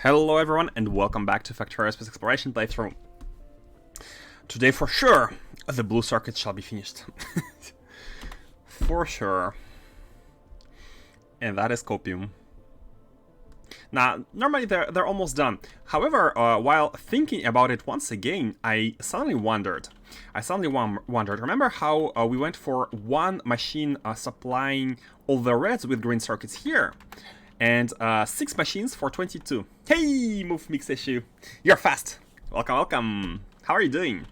Hello everyone and welcome back to Factorio Space Exploration playthrough. Today for sure the blue circuit shall be finished. For sure. And that is copium. Now, normally they're almost done. However, while thinking about it once again, I suddenly wondered. Remember how we went for one machine supplying all the reds with green circuits here? And 6 machines for 22. Hey, move mix issue. You're fast. Welcome, welcome. How are you doing?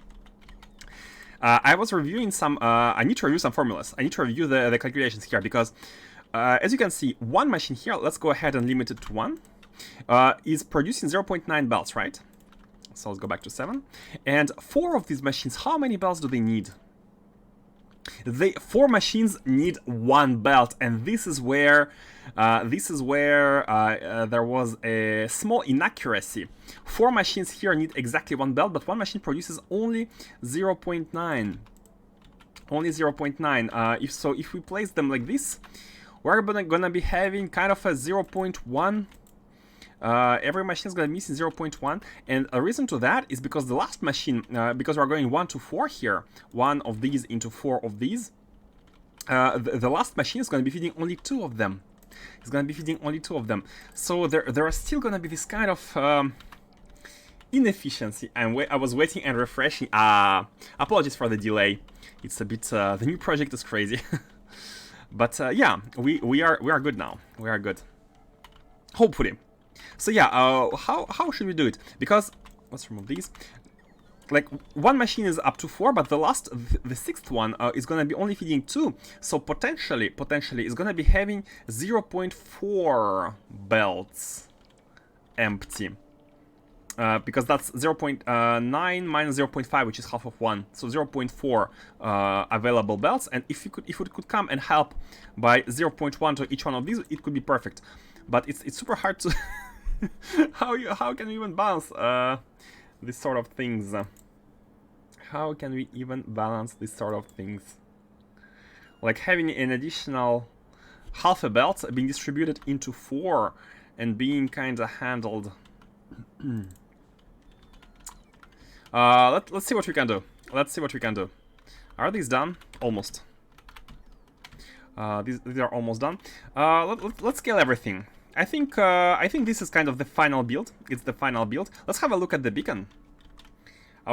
I was reviewing some, I need to review some formulas. I need to review the calculations here because, as you can see, one machine here, let's go ahead and limit it to 1, is producing 0.9 belts, right? So let's go back to 7. And 4 of these machines, how many belts do they need? 4 machines need 1 belt, and this is where there was a small inaccuracy. 4 machines here need exactly 1 belt, but 1 machine produces only 0.9. Only 0.9. If we place them like this, we're gonna be having kind of a 0.1. Every machine is going to be missing 0.1, and a reason to that is because the last machine, because we're going 1 to 4 here, 1 of these into 4 of these, the last machine is going to be feeding only 2 of them. It's going to be feeding only 2 of them. So there are still going to be this kind of inefficiency. I was waiting and refreshing. Apologies for the delay. It's a bit, the new project is crazy. But yeah, we are good now. We are good. Hopefully. So yeah, how should we do it? Because let's remove these. Like, one machine is up to 4, but the 6th one is gonna be only feeding 2. So potentially it's gonna be having 0.4 belts empty. Because that's 0.9 minus 0.5, which is half of 1. So 0.4 available belts. And if it could come and help by 0.1 to each one of these, it could be perfect. But it's super hard to how can we even balance this sort of things? How can we even balance this sort of things? Like having an additional half a belt being distributed into 4 and being kind of handled. Let's see what we can do. Let's see what we can do. Are these done? Almost. These are almost done. Let's scale everything. I think this is kind of the final build. It's the final build. Let's have a look at the beacon.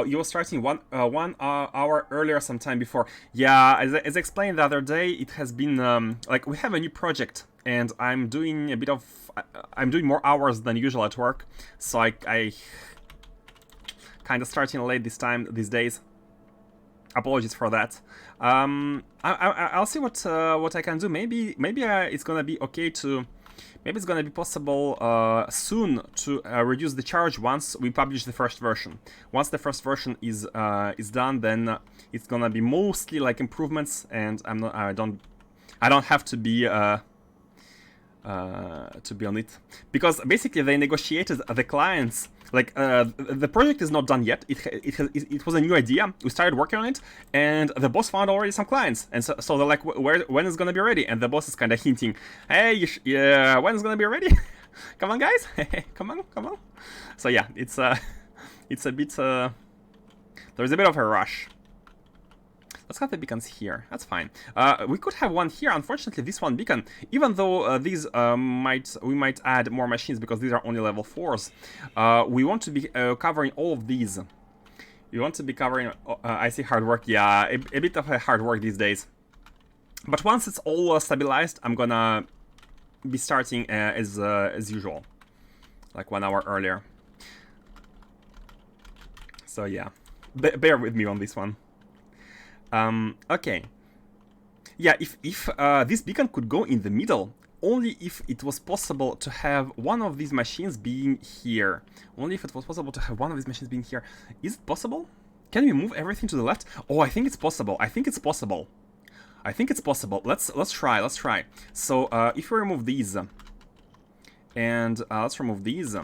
You were starting one hour earlier sometime before. Yeah, as I explained the other day, it has been like we have a new project, and I'm doing a bit of I'm doing more hours than usual at work, so I kind of starting late these days. Apologies for that. I'll see what I can do. Maybe it's gonna be okay to. Maybe it's gonna be possible soon to reduce the charge once we publish the first version. Once the first version is done, then it's gonna be mostly like improvements, and I don't have to be on it, because basically they negotiated the clients. Like, the project is not done yet. It was a new idea. We started working on it, and the boss found already some clients. And so they're like, when is it gonna be ready? And the boss is kind of hinting, hey, when is it gonna be ready? Come on, guys. come on. So yeah, it's a bit, there's a bit of a rush. Let's have the beacons here. That's fine. We could have one here. Unfortunately, this one beacon, even though these we might add more machines because these are only level 4s. We want to be covering all of these. We want to be covering. I see hard work. Yeah, a bit of a hard work these days. But once it's all stabilized, I'm gonna be starting as usual, like 1 hour earlier. So yeah, bear with me on this one. Okay. Yeah, if this beacon could go in the middle, only if it was possible to have one of these machines being here. Only if it was possible to have one of these machines being here. Is it possible? Can we move everything to the left? Oh, I think it's possible. I think it's possible. Let's try. So, if we remove these, and let's remove these,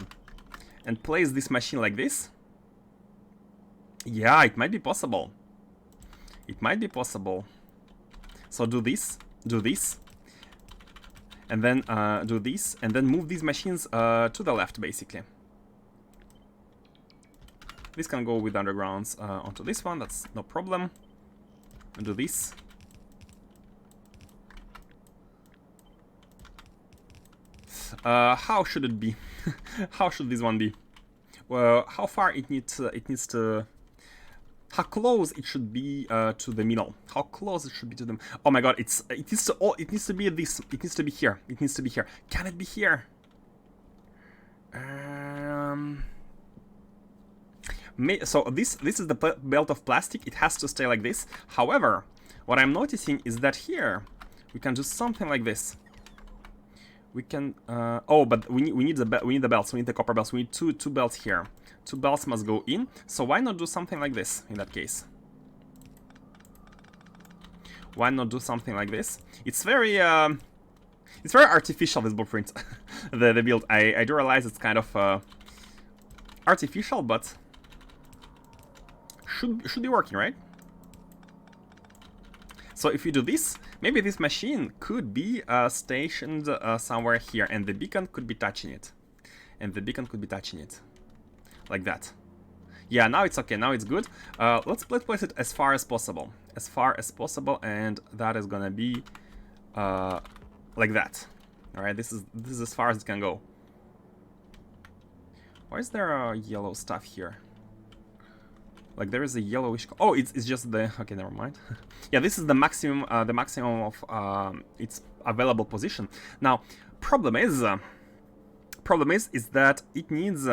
and place this machine like this. Yeah, it might be possible. It might be possible. So do this, and then do this, and then move these machines to the left, basically. This can go with undergrounds onto this one. That's no problem. And do this. How should it be? How should this one be? Well, how far it needs to how close it should be to the middle? How close it should be to them? Oh my god! It needs to be this. It needs to be here. It needs to be here. Can it be here? So this is the belt of plastic. It has to stay like this. However, what I'm noticing is that here we can do something like this. We can. Oh, but we need the belts. We need the copper belts. We need two belts here. 2 belts must go in. So why not do something like this in that case? Why not do something like this? It's very artificial, this blueprint. the build. I do realize it's kind of artificial, but should be working, right? So if you do this, maybe this machine could be stationed somewhere here, and the beacon could be touching it. Like that. Yeah, now it's okay, now it's good. Let's place it as far as possible. And that is gonna be like that. Alright, this is as far as it can go. Why is there yellow stuff here? Like there is a yellowish. Oh, it's just the. Okay, never mind. Yeah, this is the maximum of its available position. Now, problem is that it needs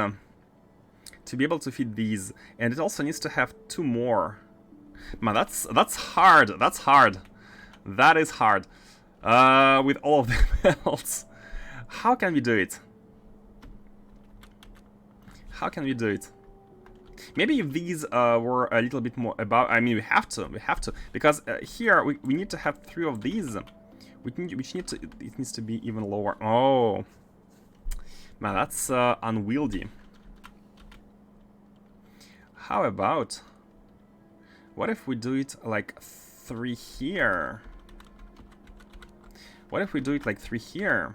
to be able to fit these, and it also needs to have 2 more. Man, that's hard. That is hard. With all of the belts, how can we do it? Maybe if these were a little bit more above, I mean, we have to, because here we need to have 3 of these. It needs to be even lower. Oh, man, that's unwieldy. How about, what if we do it like 3 here? What if we do it like 3 here?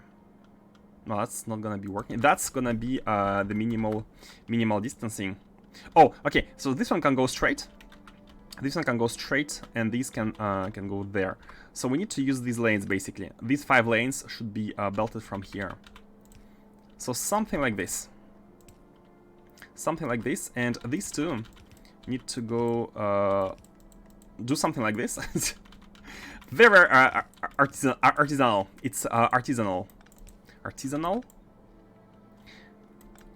No, that's not gonna be working. That's gonna be the minimal distancing. Oh, okay. So this one can go straight. This one can go straight, and these can go there. So we need to use these lanes basically. These 5 lanes should be belted from here. So something like this. And these 2 need to go do something like this. Very artisanal. It's artisanal.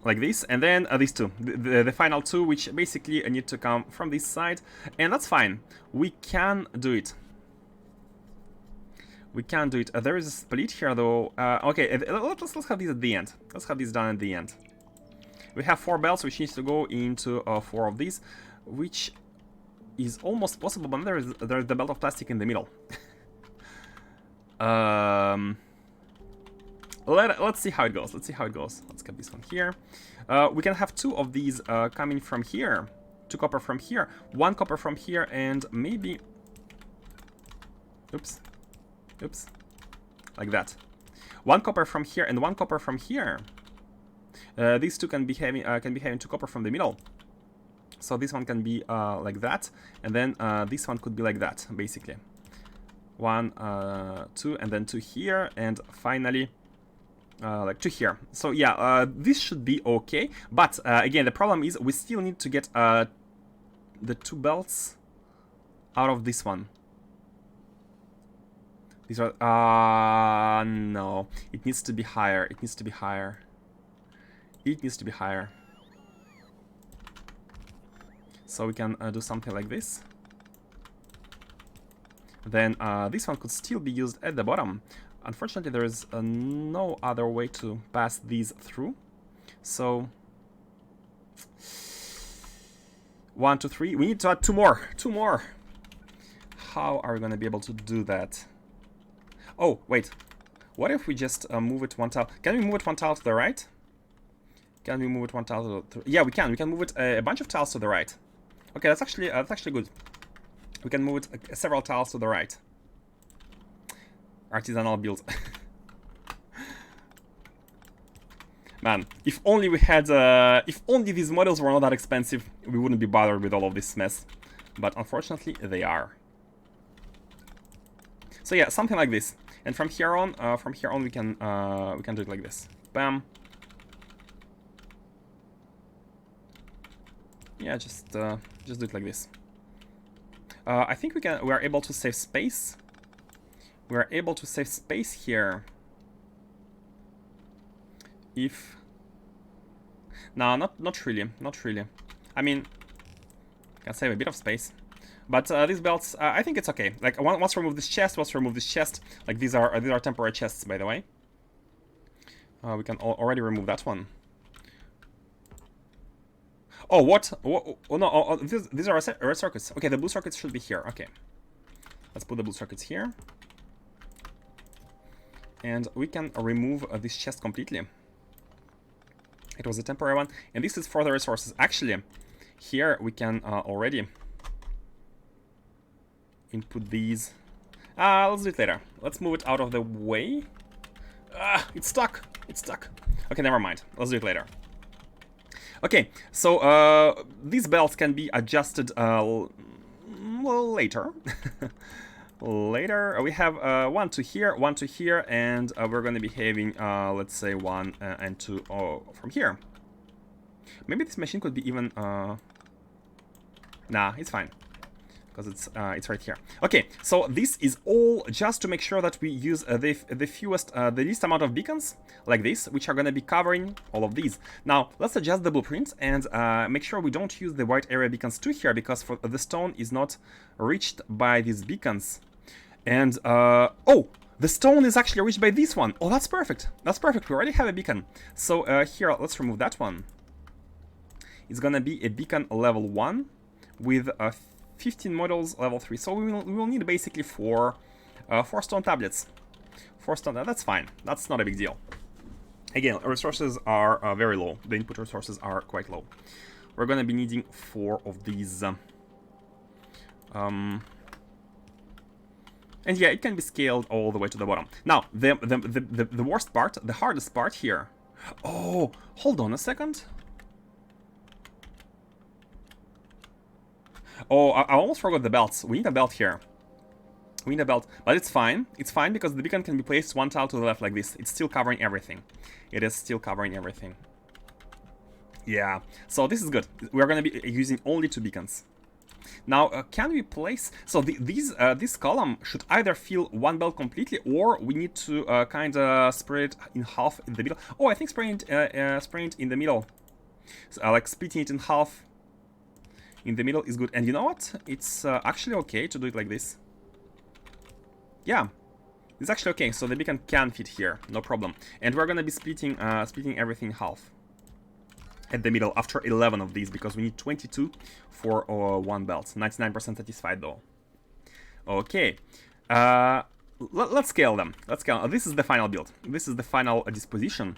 Like this, and then these 2, the final 2, which basically need to come from this side, and that's fine. We can do it. There is a split here, though. Okay, let's have these at the end. Let's have these done at the end. We have 4 belts, which needs to go into 4 of these, which is almost possible, but there's the belt of plastic in the middle. Let's see how it goes. Let's get this one here. We can have 2 of these coming from here. 2 copper from here. 1 copper from here, and maybe... Oops. Like that. 1 copper from here and 1 copper from here. These 2 can be having 2 copper from the middle. So this one can be like that, and then this one could be like that, basically. 1, 2, and then 2 here, and finally like 2 here. So yeah, this should be okay. But again, the problem is we still need to get the 2 belts out of this one. These are no. It needs to be higher. So we can do something like this. Then this one could still be used at the bottom. Unfortunately, there is no other way to pass these through. So 1, 2, 3. We need to add 2 more. 2 more. How are we going to be able to do that? Oh, wait. What if we just move it 1 tile? Can we move it 1 tile to the right? Yeah, we can. We can move it a bunch of tiles to the right. Okay, that's actually good. We can move it several tiles to the right. Artisanal build. Man, if only we had, if only these models were not that expensive, we wouldn't be bothered with all of this mess. But unfortunately, they are. So yeah, something like this. And from here on, we can do it like this. Bam. Yeah, just do it like this. I think we are able to save space. We are able to save space here. If no, not really. I mean, can save a bit of space, but these belts, I think it's okay. Like once we remove this chest, like these are temporary chests, by the way. We can already remove that one. Oh, what? Oh no, these are red circuits. Okay, the blue circuits should be here. Okay, let's put the blue circuits here, and we can remove this chest completely. It was a temporary one, and this is for the resources. Actually, here we can already input these. Let's do it later. Let's move it out of the way. It's stuck. Okay, never mind. Let's do it later. Okay, so these belts can be adjusted later. Later, we have 1 to here, and we're going to be having, let's say, 1 and 2 from here. Maybe this machine could be even... Nah, it's fine, because it's right here. Okay, so this is all just to make sure that we use the least amount of beacons, like this, which are going to be covering all of these. Now, let's adjust the blueprint and make sure we don't use the white area beacons too here, because the stone is not reached by these beacons. And, oh, the stone is actually reached by this one. Oh, that's perfect. That's perfect. We already have a beacon. So here, let's remove that one. It's gonna be a beacon level 1 with 15 models level 3. So we will need basically 4 stone tablets. 4 stone, that's fine. That's not a big deal. Again, resources are very low. The input resources are quite low. We're gonna be needing 4 of these. And yeah, it can be scaled all the way to the bottom. Now, the worst part, the hardest part here. Oh, hold on a second. Oh, I almost forgot the belts. We need a belt here. We need a belt, but it's fine. It's fine because the beacon can be placed 1 tile to the left like this. It's still covering everything. It is still covering everything. Yeah, so this is good. We're going to be using only 2 beacons. Now, can we place... So this column should either fill 1 belt completely, or we need to kind of spread it in half in the middle. Oh, I think spreading it in the middle, so, like splitting it in half in the middle is good. And you know what? It's actually okay to do it like this. Yeah, it's actually okay. So the beacon can fit here, no problem. And we're gonna be splitting everything in half at the middle after 11 of these, because we need 22 for 1 belt. 99% satisfied though. Okay, let's scale them. Let's scale. This is the final build. This is the final disposition,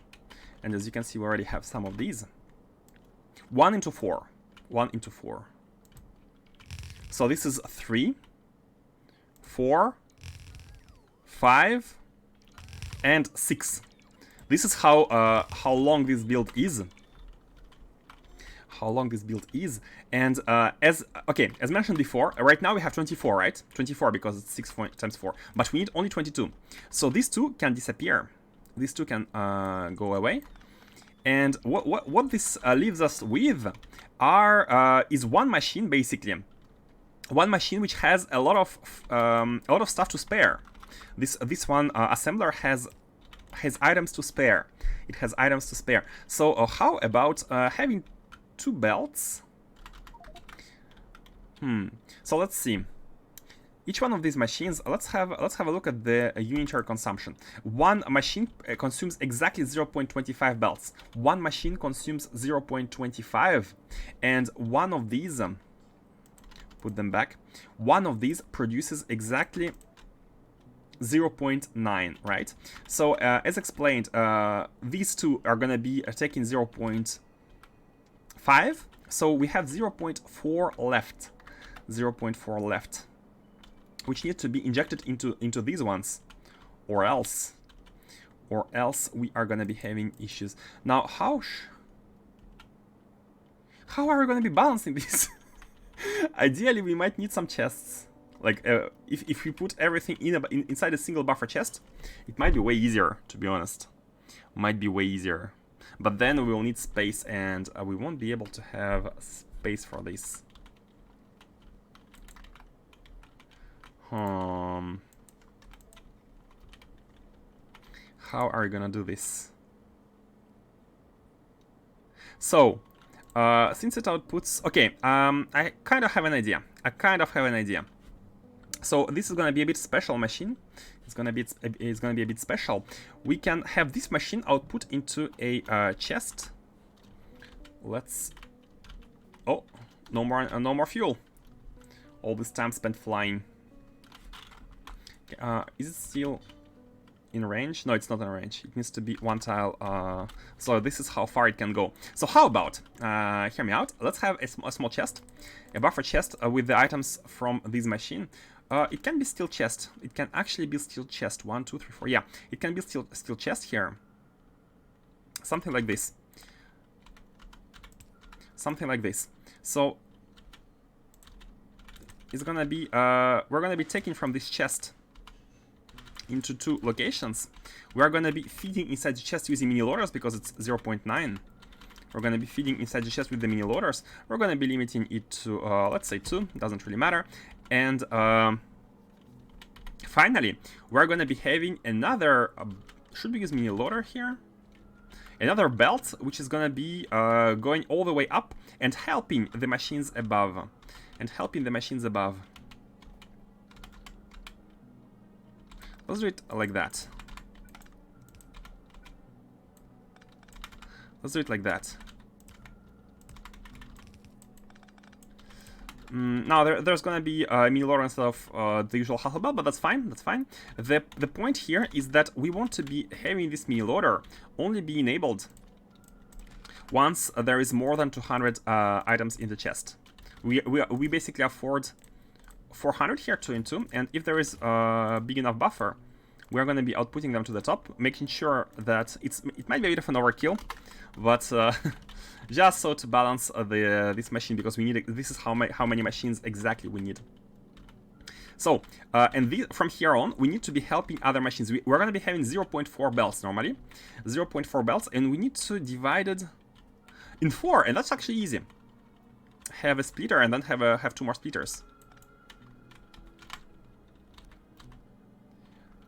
and as you can see, we already have some of these. 1 into 4. 1 into 4. So this is 3, 4, 5, and 6. This is how long this build is. And as mentioned before, right now we have 24, right? 24 because it's 6 times 4, but we need only 22. So these 2 can disappear. These 2 can go away. And what this leaves us with is 1 machine, basically. 1 machine which has a lot of stuff to spare. This one assembler has items to spare. It has items to spare. So how about having 2 belts? So let's see. Each one of these machines, let's have a look at the unitary consumption. 1 machine consumes exactly 0.25 belts. 1 machine consumes 0.25, and 1 of these, put them back. 1 of these produces exactly 0.9, right? So as explained, these 2 are gonna be taking 0.5, so we have 0.4 left. 0.4 left, which need to be injected into these ones, or else or else we are gonna be having issues. Now, how are we gonna be balancing this? Ideally, we might need some chests. Like, if we put everything inside a single buffer chest, it might be way easier, to be honest. Might be way easier. But then we will need space, and we won't be able to have space for this. How are we gonna do this? So, since it outputs... Okay, I kind of have an idea. So this is gonna be a bit special machine. It's gonna be a bit special. We can have this machine output into a chest. Let's... Oh, no more fuel. All this time spent flying. Is it still in range? No, it's not in range. It needs to be one tile. So this is how far it can go. So how about, hear me out, let's have a small chest, a buffer chest with the items from this machine. It can be steel chest. It can actually be steel chest. 1, 2, 3, 4. Yeah, it can be steel chest here. Something like this. Something like this. So it's gonna be we're gonna be taking from this chest into 2 locations. We are gonna be feeding inside the chest using mini loaders because it's 0.9. We're gonna be feeding inside the chest with the mini loaders. We're gonna be limiting it to let's say 2. Doesn't really matter. And finally, we're gonna be having another. Should we use mini loader here? Another belt, which is gonna be going all the way up and helping the machines above. Let's do it like that. Now there's gonna be mini loader instead of the usual hustle belt, but that's fine. The point here is that we want to be having this mini loader only be enabled once there is more than 200 items in the chest. We basically afford 400 here, 2 and 2, and if there is a big enough buffer, we're going to be outputting them to the top, making sure that it might be a bit of an overkill, but just so to balance this machine, because we need this is how many machines exactly we need. So and from here on, we need to be helping other machines. We're going to be having 0.4 belts normally, 0.4 belts, and we need to divide it in 4, and that's actually easy. Have a splitter and then have 2 more splitters.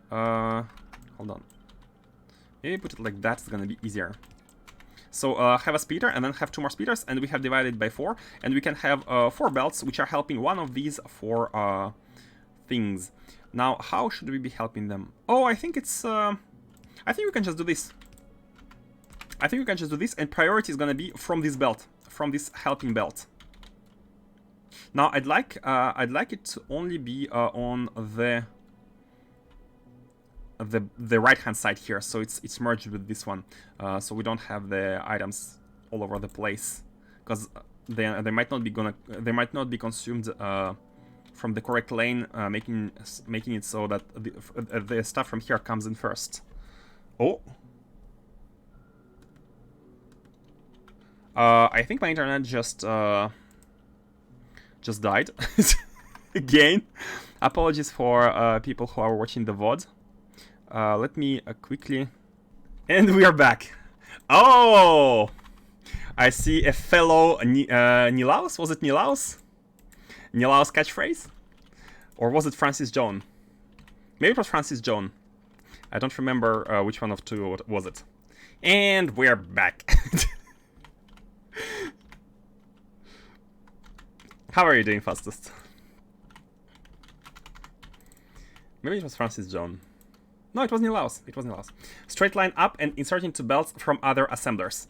Hold on. Maybe put it like that, it's gonna be easier. So have a splitter and then have 2 more splitters, and we have divided by 4, and we can have 4 belts which are helping one of these 4 things. Now, how should we be helping them? Oh, I think it's I think we can just do this. And priority is gonna be from this belt, from this helping belt. Now, I'd like it to only be on the right hand side here, so it's merged with this one, so we don't have the items all over the place, because they might not be consumed from the correct lane, making it so that the stuff from here comes in first. Oh, I think my internet just died again. Apologies for people who are watching the VOD. Let me quickly... And we are back. Oh! I see a fellow Nilaus. Was it Nilaus? Nilaus catchphrase? Or was it Francis Joan? Maybe it was Francis Joan. I don't remember which one of 2 was it. And we're back. How are you doing, fastest? Maybe it was Francis Joan. No, it was Nilaus. Straight line up and insert into belts from other assemblers.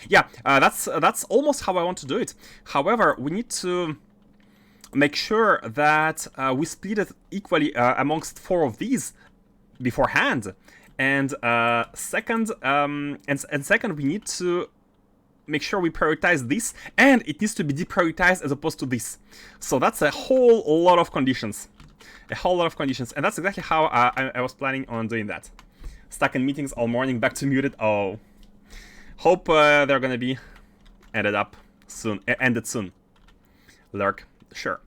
Yeah, that's almost how I want to do it. However, we need to make sure that we split it equally amongst 4 of these beforehand. And second, we need to make sure we prioritize this, and it needs to be deprioritized as opposed to this. So that's a whole lot of conditions. A whole lot of conditions, and that's exactly how I was planning on doing that. Stuck in meetings all morning, back to muted. Oh, hope they're gonna be ended soon. Lurk, sure.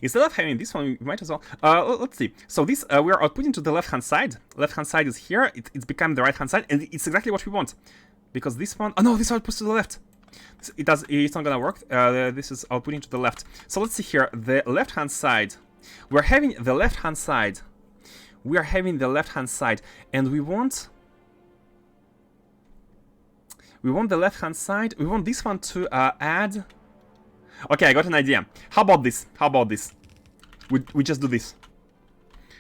Instead of having this one, we might as well. Let's see. So this we are outputting to the left-hand side. Left-hand side is here. It's become the right-hand side, and it's exactly what we want. Because this one, oh no, this outputs to the left. It's not gonna work. This is outputting to the left. So let's see here. The left-hand side. We're having the left-hand side. We are having the left-hand side, and we want the left-hand side. We want this one to add. Okay, I got an idea. How about this? How about this? We just do this.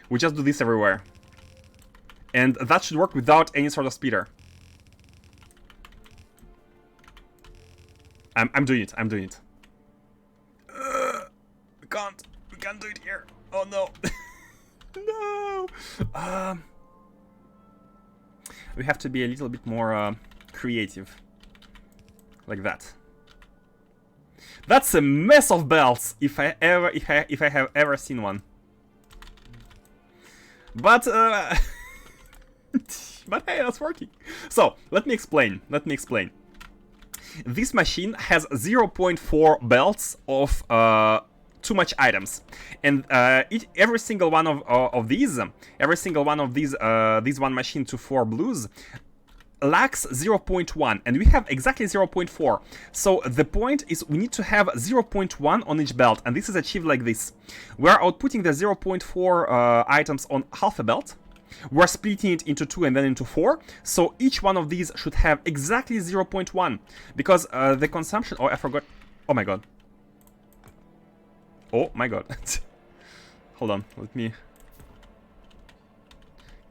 We just do this everywhere, and that should work without any sort of speeder. I'm doing it. I'm doing it. We can't do it here. Oh no. No. We have to be a little bit more creative, like that. That's a mess of belts, if I have ever seen one. But but hey, that's working. So let me explain. This machine has 0.4 belts of too much items, and every single one of these, this one machine to 4 blues lacks 0.1, and we have exactly 0.4. So the point is we need to have 0.1 on each belt, and this is achieved like this. We are outputting the 0.4 items on half a belt. We're splitting it into 2 and then into 4, so each one of these should have exactly 0.1, because the consumption... Oh, I forgot. Oh my god. Oh my god. Hold on, let me...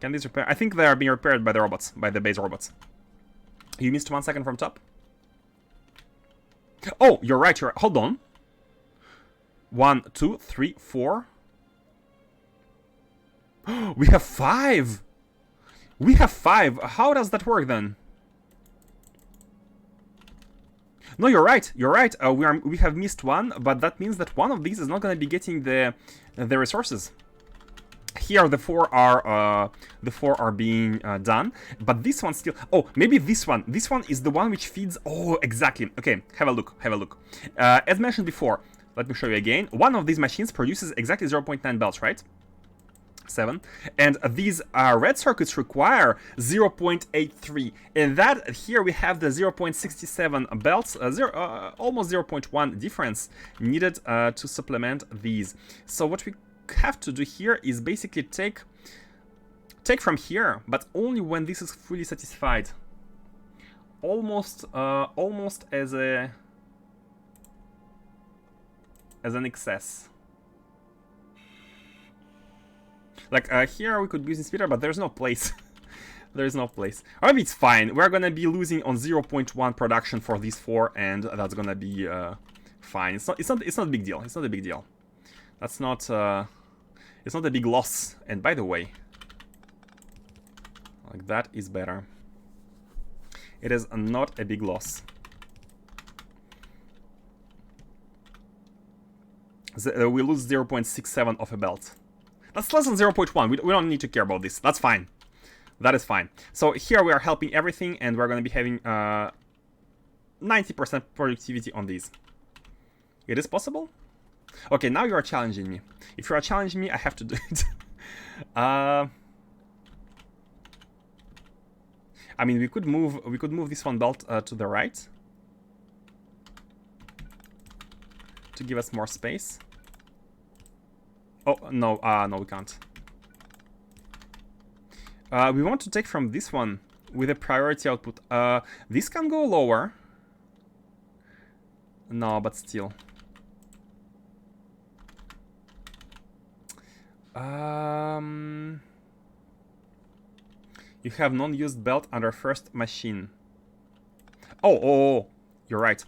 Can these repair? I think they are being repaired by the robots, by the base robots. You missed 1 second from top. Oh, you're right, you're right. Hold on. 1, 2, 3, 4. We have 5. We have 5. How does that work then? No, you're right. You're right. We have missed 1, but that means that one of these is not going to be getting the resources. Here the 4 are being done, but this one still. Oh, maybe this one. This one is the one which feeds. Oh, exactly. Okay, have a look. Have a look. As mentioned before, let me show you again. One of these machines produces exactly 0.9 belts, right? 7, and these red circuits require 0.83, and that here we have the 0.67 belts, almost 0.1 difference needed to supplement these. So what we have to do here is basically take from here, but only when this is fully satisfied. Almost as an excess. Like here we could use in speeder, but there's no place. There's no place. Or maybe it's fine. We're gonna be losing on 0.1 production for these 4, and that's gonna be fine. It's not a big deal. It's not a big deal. That's not it's not a big loss. And by the way, like that is better. It is not a big loss. We lose 0.67 of a belt. That's less than 0.1. We don't need to care about this. That's fine. That is fine. So here we are helping everything, and we're going to be having 90% productivity on these. It is possible? Okay, now you are challenging me. If you are challenging me, I have to do it. I mean, we could move this one belt to the right to give us more space. Oh, no, no, we can't. We want to take from this one with a priority output. This can go lower. No, but still. You have non-used belt under first machine. Oh, you're right.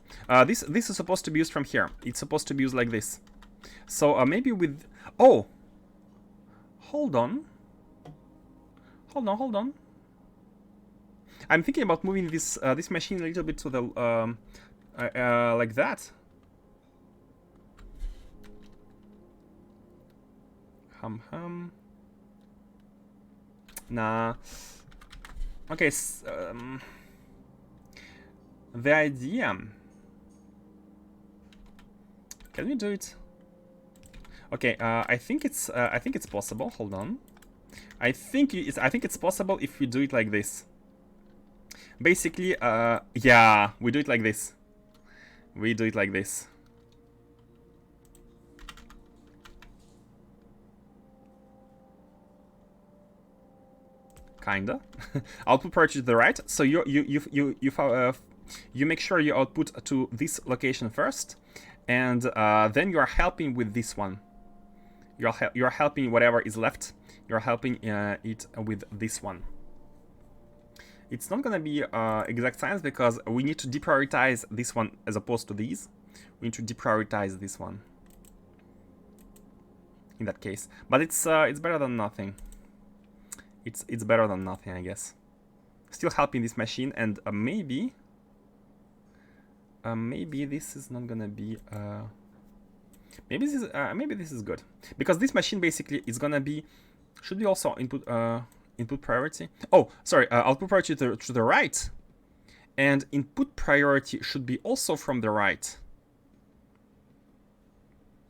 This is supposed to be used from here. It's supposed to be used like this. So maybe with... Oh! Hold on. Hold on. I'm thinking about moving this this machine a little bit to the... like that. Nah. Okay, the idea. Can we do it? Okay, I think it's possible. Hold on. I think it's possible if we do it like this. Basically, yeah, we do it like this. We do it like this. Kinda. Output priority to the right. So you make sure you output to this location first, and then you are helping with this one. You're helping whatever is left. You're helping it with this one. It's not gonna be exact science because we need to deprioritize this one as opposed to these. We need to deprioritize this one. In that case, but it's better than nothing. It's better than nothing, I guess. Still helping this machine, and maybe this is not gonna be maybe this is good, because this machine basically is gonna be, should be also input priority. Oh, sorry, output priority to the right, and input priority should be also from the right.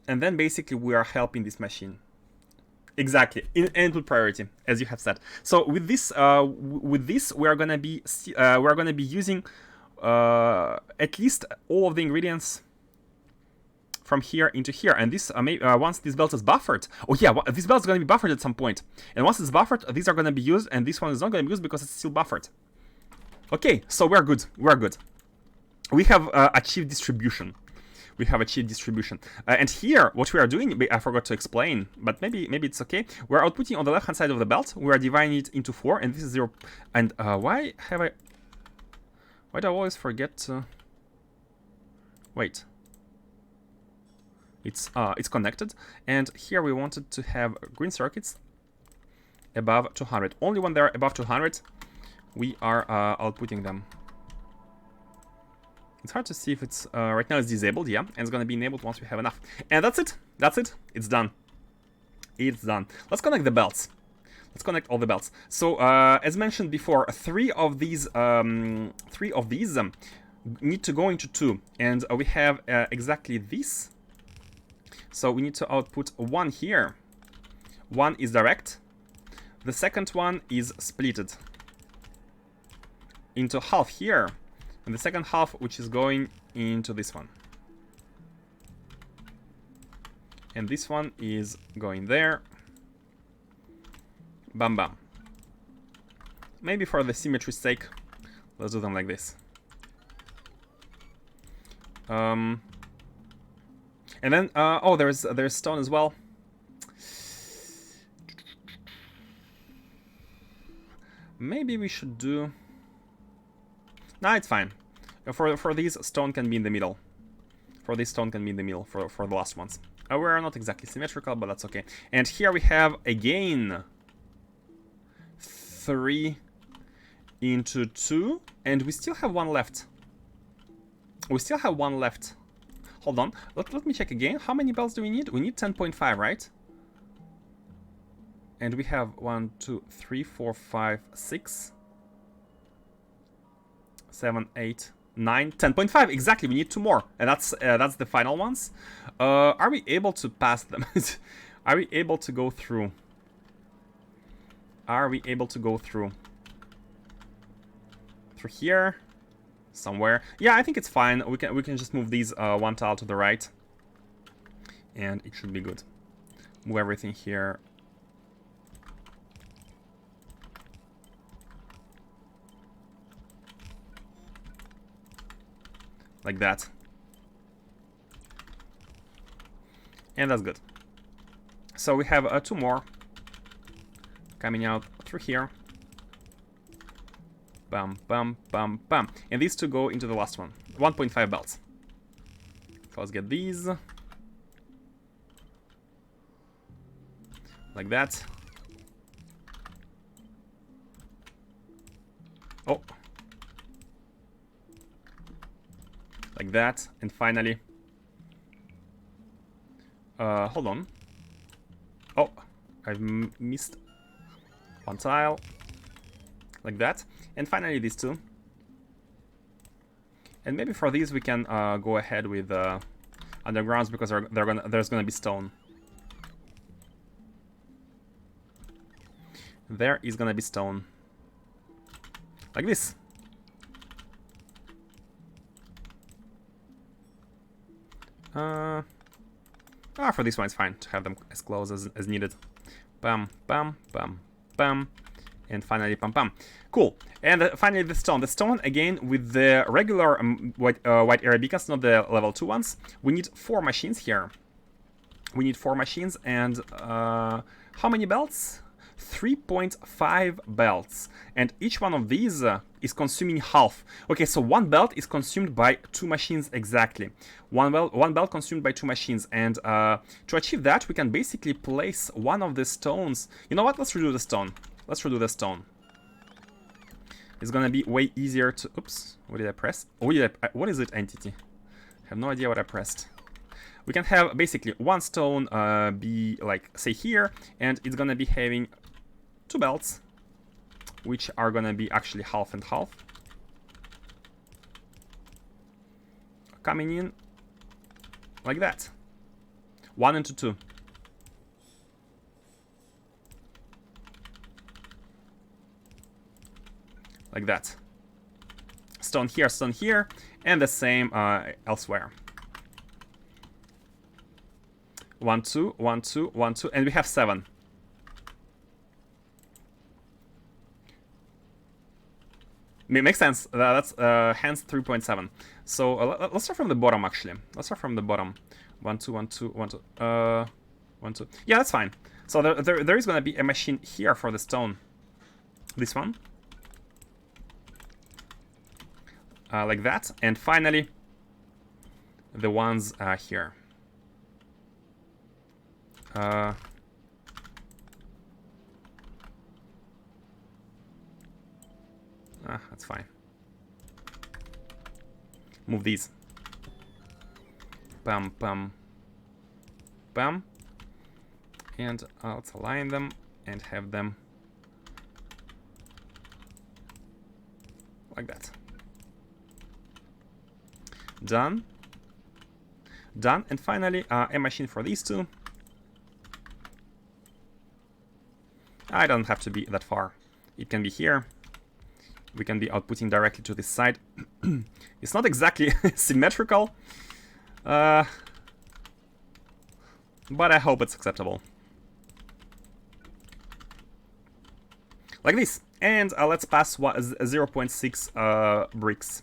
And then basically we are helping this machine. Exactly, input priority, as you have said. So with this we are gonna be using at least all of the ingredients from here into here, and this once this belt is buffered. Oh yeah, this belt is gonna be buffered at some point, and once it's buffered, these are gonna be used, and this one is not gonna be used because it's still buffered. Okay, so we're good. We're good. We have achieved distribution. We have achieved distribution. And here, what we are doing, I forgot to explain, but maybe it's okay. We're outputting on the left-hand side of the belt. We are dividing it into 4, and this is 0. And why do I always forget to... Wait. It's connected. And here we wanted to have green circuits above 200. Only when they're above 200, we are outputting them. It's hard to see if it's right now it's disabled, yeah, and it's gonna be enabled once we have enough. And that's it. That's it. It's done. It's done. Let's connect the belts. Let's connect all the belts. So as mentioned before, three of these need to go into 2, and we have exactly this. So we need to output 1 here. 1 is direct. The second one is splitted into half here. And the second half, which is going into this one. And this one is going there. Bam, bam. Maybe for the symmetry's sake, let's do them like this. And then, oh, there's stone as well. Maybe we should do... Nah, it's fine. For these, stone can be in the middle. For this, stone can be in the middle for the last ones. We're not exactly symmetrical, but that's okay. And here we have, again, 3 into 2. And we still have 1 left. We still have 1 left. Hold on. Let me check again. How many belts do we need? We need 10.5, right? And we have 1, 2, 3, 4, 5, 6... 7, 8, 9, 10.5. Exactly, we need 2 more. And that's the final ones. Are we able to pass them? Are we able to go through? Are we able to go through? Through here? Somewhere. Yeah, I think it's fine. We can just move these 1 tile to the right. And it should be good. Move everything here. Like that. And that's good. So we have 2 more coming out through here. Bam, bam, bam, bam. And these 2 go into the last one. 1.5 belts. So let's get these. Like that. Oh. Like that, and finally, hold on. Oh, I've missed one tile. Like that. And finally these two. And maybe for these we can go ahead with undergrounds because there's gonna be stone. There is gonna be stone. Like this. For this one it's fine to have them as close as needed. Bam, bam, bam, bam. And finally, pam pam. Cool. And finally, the stone. The stone, again, with the regular white area beacons, not the level 2 ones. We need 4 machines here. We need 4 machines, and how many belts? 3.5 belts. And each one of these is consuming half. Okay, so 1 belt is consumed by 2 machines exactly. One belt consumed by 2 machines. And to achieve that, we can basically place one of the stones. You know what? Let's redo the stone. Let's redo the stone. It's gonna be way easier to... Oops, what did I press? Oh, what is it, entity? I have no idea what I pressed. We can have basically one stone be like, say here, and it's gonna be having 2 belts, which are gonna be actually half and half. Coming in like that. 1 into 2. Like that. Stone here, and the same elsewhere. 1, 2, 1, 2, 1, 2, and we have 7. Makes sense. That's hence 3.7. So let's start from the bottom actually. Let's start from the bottom. 1, 2, 1, 2, 1, 2. 1, 2. Yeah, that's fine. So there is gonna be a machine here for the stone. This one. Like that, and finally the ones here. That's fine. Move these. Bam, bam, bam, and let's align them and have them like that. Done. Done. And finally, a machine for these two. I don't have to be that far. It can be here. We can be outputting directly to this side. It's not exactly symmetrical, but I hope it's acceptable. Like this. And let's pass 0.6 bricks.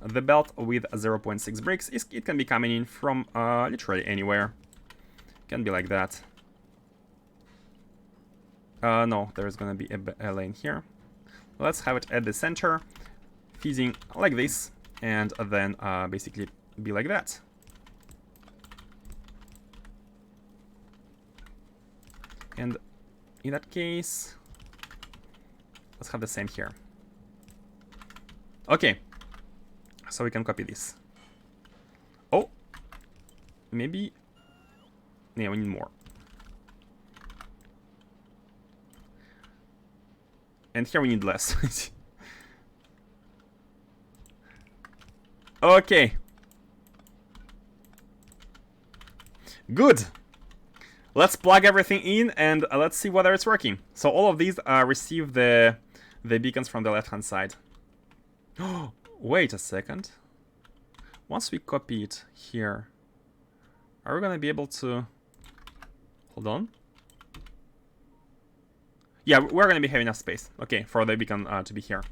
The belt with 0.6 bricks, it can be coming in from literally anywhere. Can be like that. No, there's gonna be a lane here. Let's have it at the center, feeding like this, and then basically be like that. And in that case, let's have the same here. Okay. So we can copy this. Oh, maybe. Yeah, we need more. And here we need less. Okay. Good. Let's plug everything in and let's see whether it's working. So all of these receive the beacons from the left-hand side. Oh. Wait a second. Once we copy it here, are we gonna be able to... Hold on. Yeah, we're gonna be having enough space. Okay, for the beacon to be here.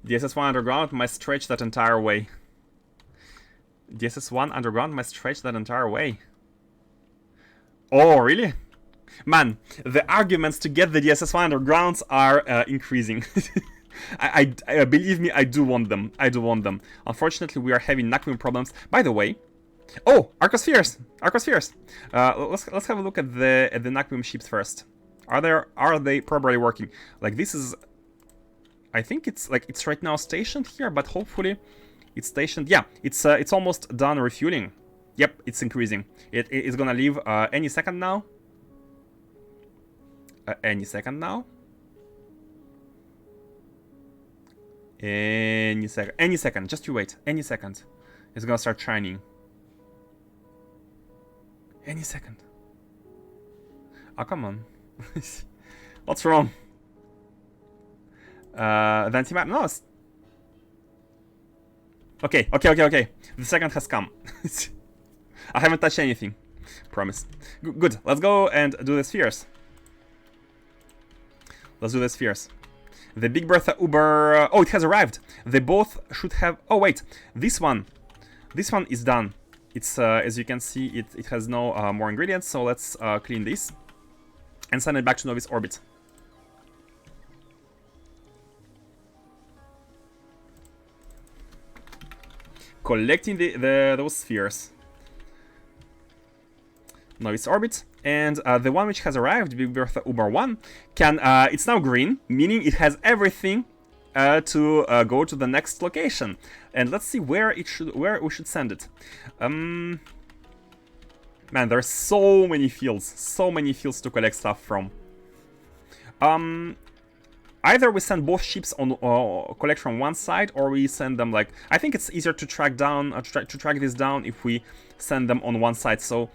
The SS1 underground might stretch that entire way. The SS1 underground might stretch that entire way. Oh, really? Man, the arguments to get the DSS1 undergrounds are increasing. I believe me, I do want them. I do want them. Unfortunately, we are having Nakwim problems. By the way, oh, Arcospheres, Arcospheres. Let's have a look at the Nakwim ships first. Are they properly working? Like this is, I think it's right now stationed here, but hopefully it's stationed. Yeah, it's almost done refueling. Yep, it's increasing. It's gonna leave any second now. any second now. Any second, just you wait. Any second. It's gonna start shining. Any second. Oh, come on. What's wrong? The anti-map? No, it's... Okay. The second has come. I haven't touched anything. Promise. Good. Let's go and do the spheres. Let's do the spheres. The Big Bertha Uber... oh, it has arrived. They both should have... oh, wait. This one is done. It's, as you can see, it has no more ingredients. So let's clean this and send it back to Novice orbit. Collecting those spheres. Novice orbit, and the one which has arrived, Big Bertha Uber 1, can it's now green, meaning it has everything to go to the next location. And let's see where we should send it. Man, there's so many fields to collect stuff from. Either we send both ships on collect from one side, or we send them like... I think it's easier to track down to track this down if we send them on one side. So,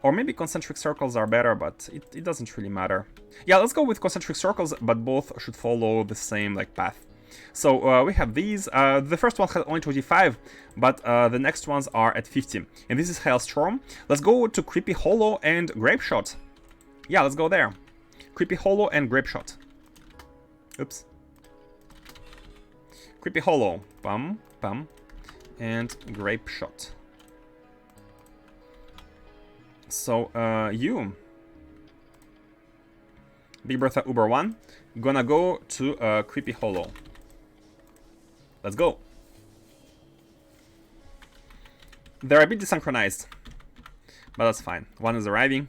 or maybe concentric circles are better, but it doesn't really matter. Yeah, let's go with concentric circles, but both should follow the same like path. So we have these. The first one has only 25, but the next ones are at 50. And this is Hailstorm. Let's go to Creepy Hollow and Grape Shot. Yeah, let's go there. Creepy Hollow and Grape Shot. Oops. Creepy Hollow. Bum, bum. And Grape Shot. So, you, Big Bertha Uber 1, gonna go to Creepy Hollow. Let's go. They're a bit desynchronized, but that's fine. One is arriving.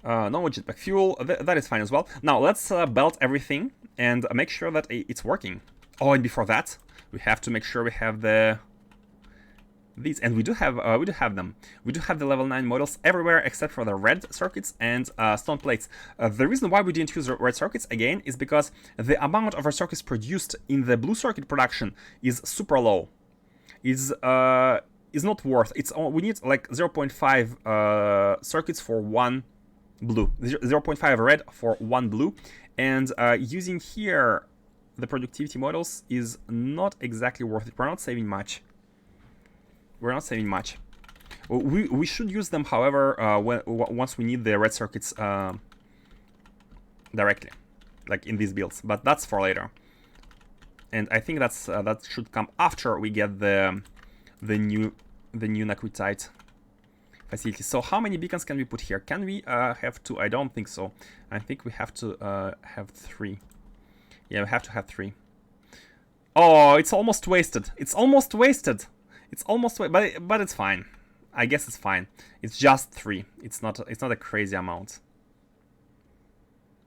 No jetpack fuel, that is fine as well. Now let's belt everything and make sure that it's working. Oh, and before that, we have to make sure we have these, and we do have them. We do have the level 9 models everywhere except for the red circuits and stone plates. The reason why we didn't use red circuits again is because the amount of red circuits produced in the blue circuit production is super low. Is not worth. We need like 0.5 circuits for one blue, 0.5 red for one blue, and using here the productivity models is not exactly worth it. We're not saving much. We should use them, however, once we need the red circuits directly, like in these builds. But that's for later. And I think that should come after we get the new Nakutite facility. So how many beacons can we put here? Can we have 2? I don't think so. I think we have to have 3. Yeah, we have to have 3. Oh, it's almost wasted. It's almost wasted. But it's fine. I guess it's fine. It's just 3. It's not a crazy amount.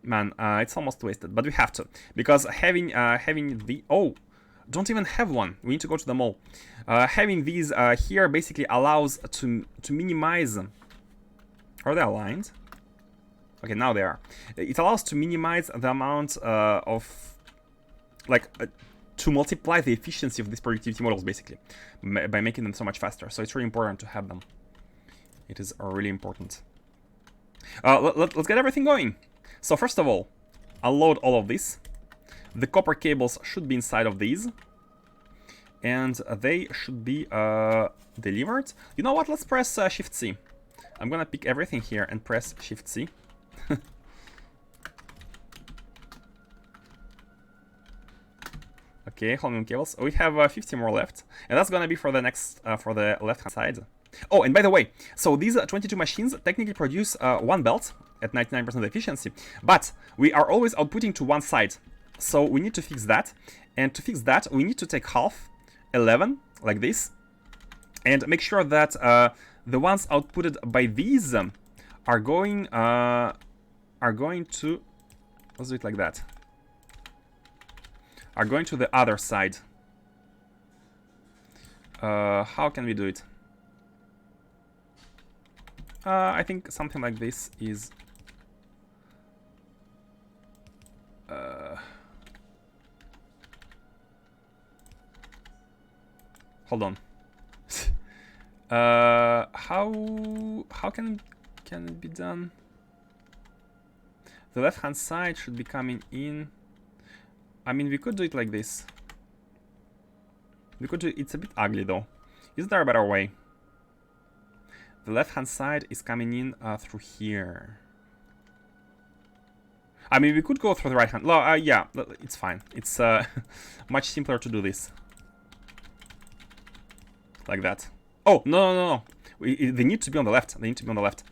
Man, it's almost wasted, but we have to, because having the... oh, don't even have one. We need to go to the mall. Having these here basically allows to minimize... Are they aligned? Okay, now they are. It allows to minimize the amount of... like... to multiply the efficiency of these productivity models, basically, by making them so much faster. So it's really important to have them. It is really important. Let's get everything going. So first of all, unload all of this. The copper cables should be inside of these. And they should be delivered. You know what? Let's press Shift-C. I'm gonna pick everything here and press Shift-C. Okay, holmium cables. We have 50 more left, and that's gonna be for the next, for the left-hand side. Oh, and by the way, so these 22 machines technically produce one belt at 99% efficiency, but we are always outputting to one side. So we need to fix that, and to fix that, we need to take half, 11, like this, and make sure that the ones outputted by these are going to, let's do it like that. Are going to the other side. How can we do it? I think something like this is... hold on. How can it be done? The left-hand side should be coming in. I mean, we could do it like this. We could do it. It's a bit ugly though. Is there a better way? The left-hand side is coming in through here. I mean, we could go through the right-hand. Yeah, it's fine. It's much simpler to do this. Like that. Oh, no. They need to be on the left. They need to be on the left.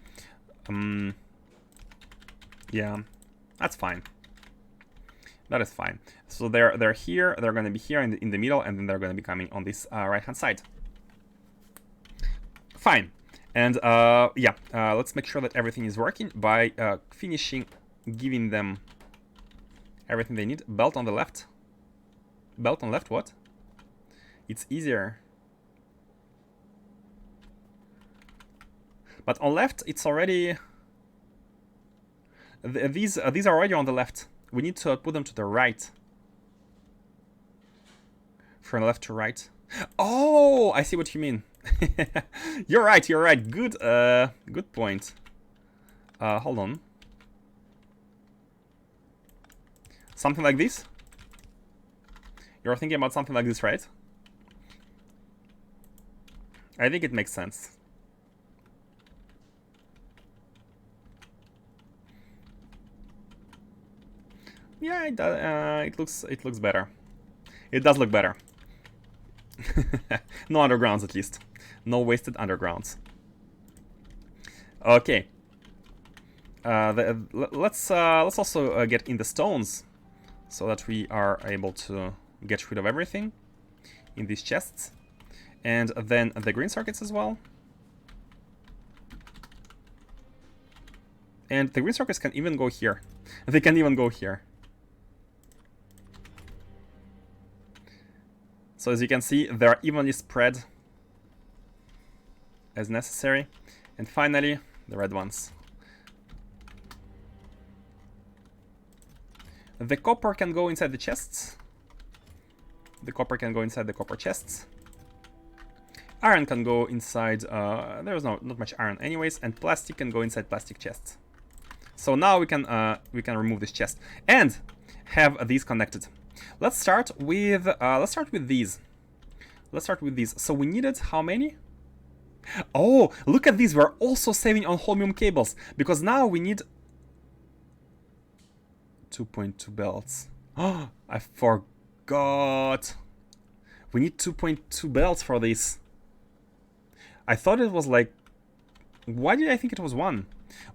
Yeah, that's fine. That is fine. So they're here. They're going to be here in the middle, and then they're going to be coming on this right-hand side. Fine. And yeah, let's make sure that everything is working by finishing giving them everything they need. Belt on the left. Belt on left, what? It's easier. But on left, it's already... These are already on the left. We need to put them to the right. From left to right. Oh, I see what you mean. You're right. Good, good point. Hold on. Something like this? You're thinking about something like this, right? I think it makes sense. Yeah, it does. It looks better. It does look better. No undergrounds, at least. No wasted undergrounds. Okay. Let's also get in the stones, so that we are able to get rid of everything in these chests, and then the green circuits as well. And the green circuits can even go here. They can even go here. So as you can see, they are evenly spread as necessary. And finally, the red ones. The copper can go inside the chests. The copper can go inside the copper chests. Iron can go inside, there's not much iron anyways, and plastic can go inside plastic chests. So now we can remove this chest and have these connected. Let's start with these. Let's start with these. So we needed how many? Oh, look at these. We're also saving on holmium cables because now we need 2.2 belts. Oh, I forgot. We need 2.2 belts for this. I thought it was like... Why did I think it was one?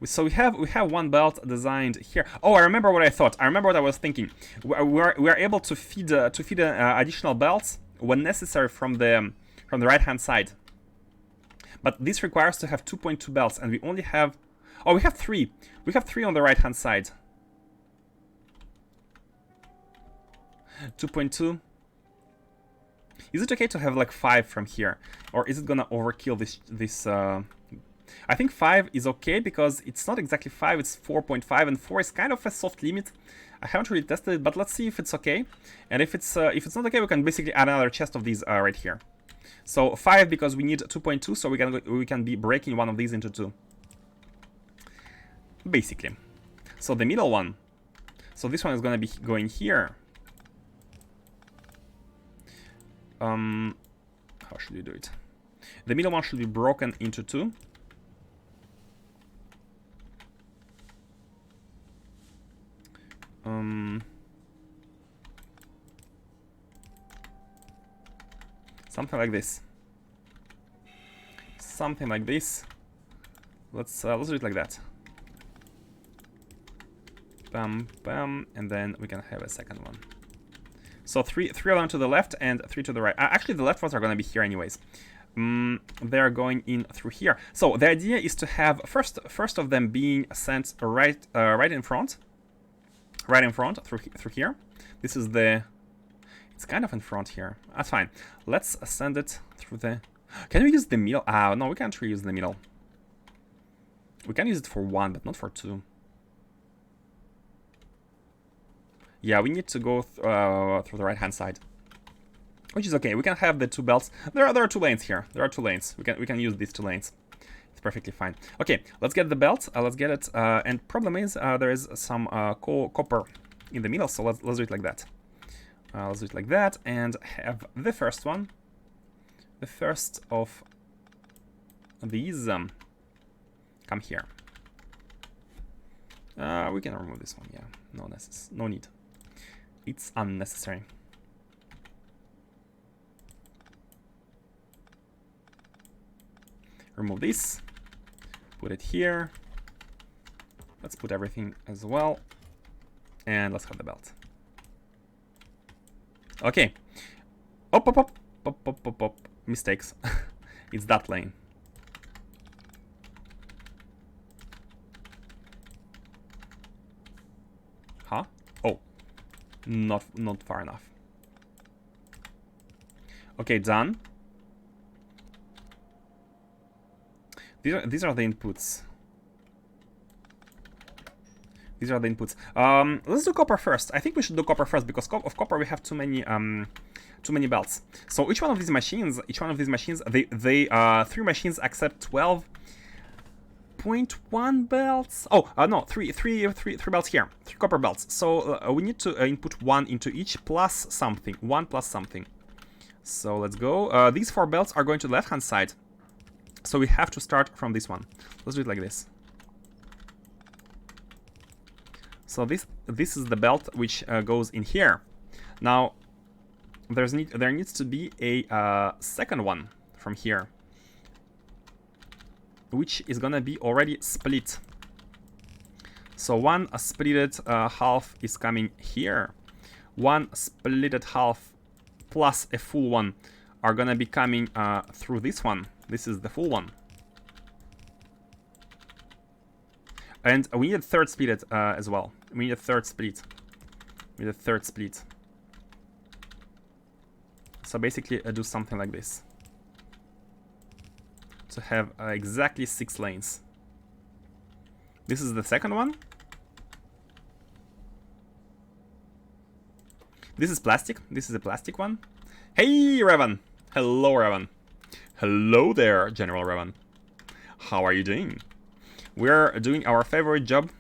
So we have one belt designed here. Oh, I remember what I thought. I remember what I was thinking. We are able to feed additional belts when necessary from the right-hand side. But this requires to have 2.2 belts, and we only have... Oh, we have 3. We have 3 on the right-hand side. 2.2. Is it okay to have like 5 from here, or is it gonna overkill this? I think 5 is okay because it's not exactly 5, it's 4.5, and 4 is kind of a soft limit. I haven't really tested it, but let's see if it's okay. And if it's not okay, we can basically add another chest of these right here. So 5 because we need 2.2, so we can be breaking one of these into 2. Basically. So the middle one. So this one is gonna be going here. How should we do it? The middle one should be broken into 2. Something like this. Something like this. Let's do it like that. Bam, bam, and then we can have a second one. So three of them to the left and 3 to the right. Actually, the left ones are going to be here anyways. They're going in through here. So the idea is to have first of them being sent right in front through here. This is the... It's kind of in front here. That's fine. Let's send it through the... Can we use the middle? No, we can't reuse the middle. We can use it for 1, but not for 2. Yeah, we need to go through the right-hand side, which is okay. We can have the 2 belts. There are 2 lanes here. There are 2 lanes. We can use these 2 lanes. It's perfectly fine. Okay, let's get the belt. Let's get it. And problem is there is some copper in the middle, so let's do it like that. Let's do it like that and have the first one. The first of these come here. We can remove this one. Yeah, no need. It's unnecessary. Remove this. Put it here. Let's put everything as well. And let's have the belt. Okay. Up. Mistakes. It's that lane. Huh? Oh. Not far enough. Okay, done. These are the inputs. These are the inputs. Let's do copper first. I think we should do copper first because of copper we have too many belts. So each one of these machines, they 3 machines accept 12.1 belts. Oh, no, three belts here. 3 copper belts. So we need to input 1 into each plus something. 1 plus something. So let's go. These 4 belts are going to the left-hand side. So we have to start from this one. Let's do it like this. So this is the belt which goes in here. Now there needs to be a second one from here, which is gonna be already split. So one splitted half is coming here. One splitted half plus a full one are gonna be coming through this one. This is the full one. And we need a third split as well. We need a third split. So basically do something like this. To have exactly 6 lanes. This is the second one. This is plastic. This is a plastic one. Hey, Revan. Hello, Revan. Hello there, General Revan. How are you doing? We're doing our favorite job,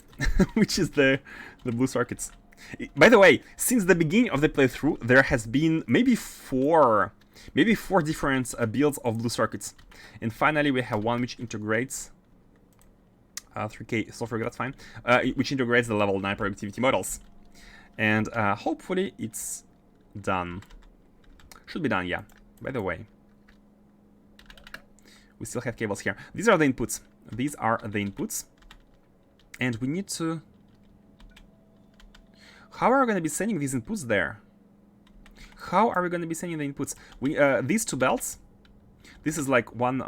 which is the blue circuits. By the way, since the beginning of the playthrough, there has been maybe four different builds of blue circuits. And finally, we have one which integrates 3K software, that's fine, which integrates the level 9 productivity models. And hopefully it's done. Should be done, yeah. By the way, we still have cables here. These are the inputs. These are the inputs. And we need to... How are we going to be sending these inputs there? How are we going to be sending the inputs? These 2 belts. This is like one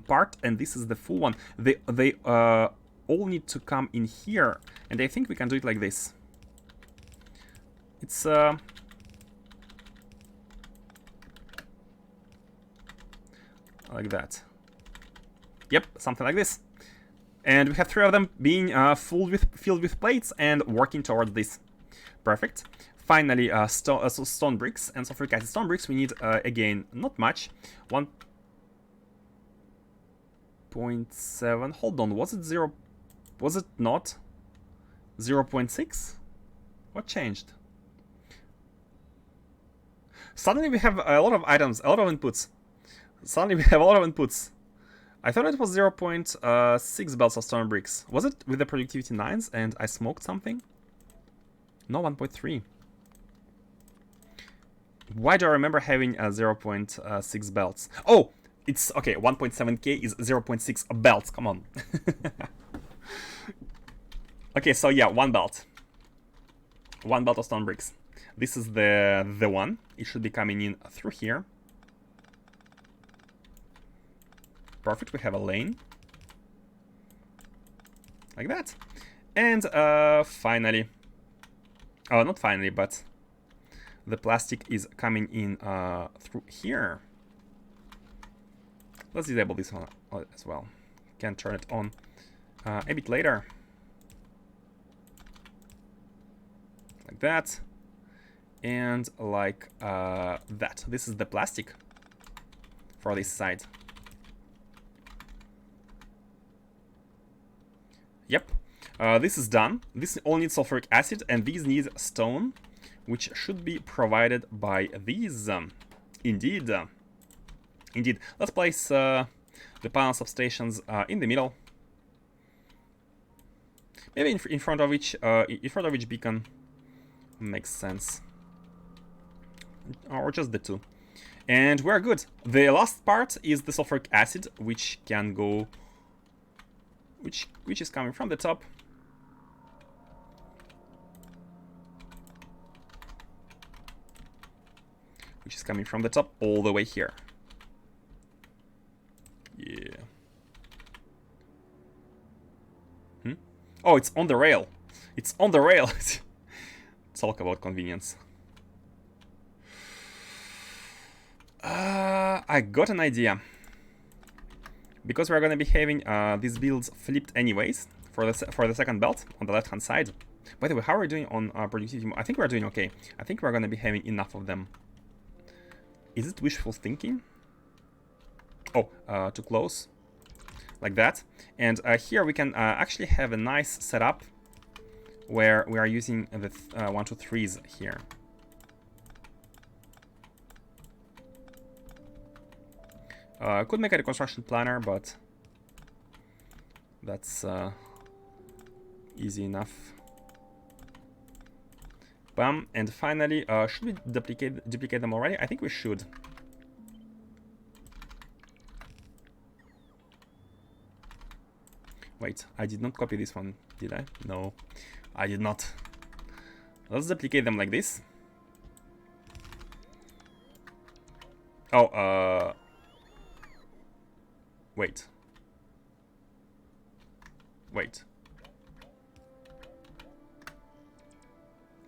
part, and this is the full one. They all need to come in here, and I think we can do it like this. It's like that. Yep, something like this. And we have 3 of them being filled with plates and working towards this. Perfect. Finally, stone bricks and sulfuric acid stone bricks. We need, again, not much. 1.7. Hold on, was it 0? Was it not 0.6? What changed? Suddenly we have a lot of items, a lot of inputs. I thought it was 0.6 belts of stone bricks. Was it with the productivity 9s and I smoked something? No, 1.3. Why do I remember having 0.6 belts? Oh, it's okay. 1.7k is 0.6 belts. Come on. Okay, so yeah, 1 belt. 1 belt of stone bricks. This is the one. It should be coming in through here. Perfect, we have a lane. Like that. And finally, oh, not finally, but the plastic is coming in through here. Let's disable this one as well. can turn it on a bit later. Like that. And like that. This is the plastic for this side. Yep. This is done. This all needs sulfuric acid, and these need stone, which should be provided by these. Indeed. Indeed. Let's place the panel substations in the middle. Maybe in front of each beacon makes sense. Or just the two. And we're good. The last part is the sulfuric acid, which can go... Which is coming from the top. Which is coming from the top all the way here. Yeah. Oh, it's on the rail. It's on the rail. Talk about convenience. I got an idea. Because we're gonna be having these builds flipped anyways for the second belt on the left-hand side. By the way, how are we doing on productivity? I think we're doing okay. I think we're gonna be having enough of them. Is it wishful thinking? Oh, too close. Like that. And here we can actually have a nice setup where we are using the 1, 2, 3s here. Could make it a construction planner, but that's easy enough. Bam. And finally, should we duplicate them already? I think we should. Wait, I did not copy this one, did I? No, I did not. Let's duplicate them like this. Oh, wait. Wait.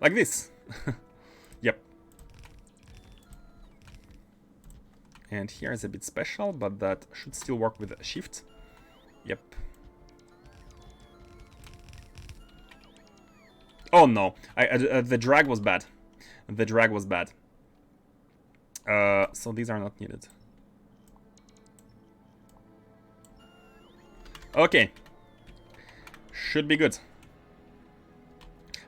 Like this. Yep. And here is a bit special, but that should still work with shift. Yep. Oh no, the drag was bad. The drag was bad. So these are not needed. Okay. Should be good.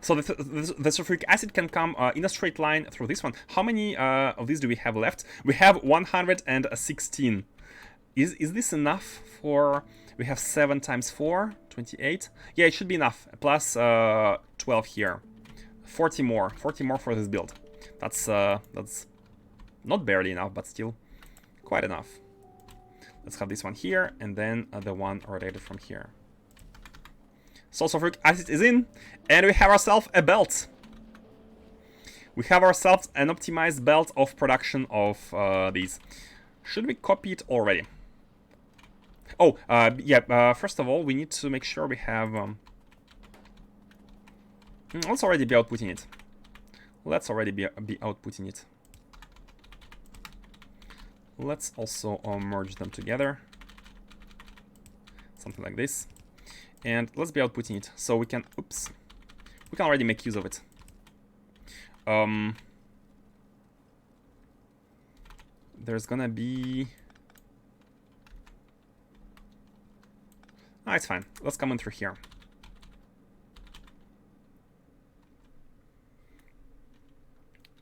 So the sulfuric acid can come in a straight line through this one. How many of these do we have left? We have 116. Is this enough for... We have 7 times 4, 28. Yeah, it should be enough. Plus 12 here. 40 more. 40 more for this build. That's not barely enough, but still quite enough. Let's have this one here, and then the one rotated from here. So sulfuric acid is in, and we have ourselves a belt. We have ourselves an optimized belt of production of these. Should we copy it already? Oh, yeah, first of all, we need to make sure we have... let's already be outputting it. Let's already be outputting it. Let's also merge them together. Something like this. And let's be outputting it. So we can... Oops. We can already make use of it. There's gonna be... Ah, it's fine. Let's come in through here.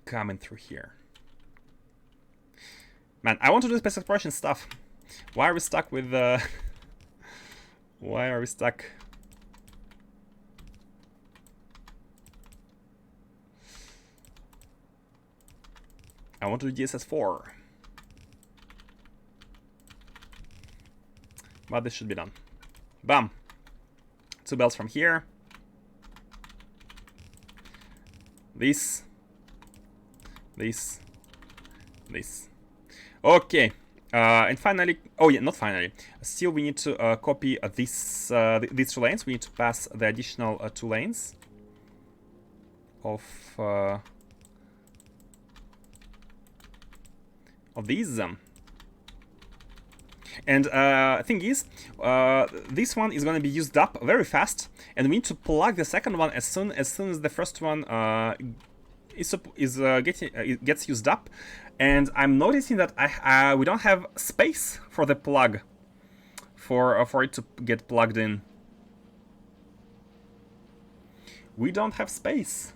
Come in through here. Man, I want to do space exploration stuff. Why are we stuck with Why are we stuck? I want to do DSS4. But this should be done. Bam. 2 belts from here. This. Okay. And finally, oh yeah, not finally. Still, we need to copy these 2 lanes. We need to pass the additional 2 lanes of these. And thing is, this one is going to be used up very fast, and we need to plug the second one as soon as the first one gets used up. And I'm noticing that we don't have space for the plug for it to get plugged in. We don't have space.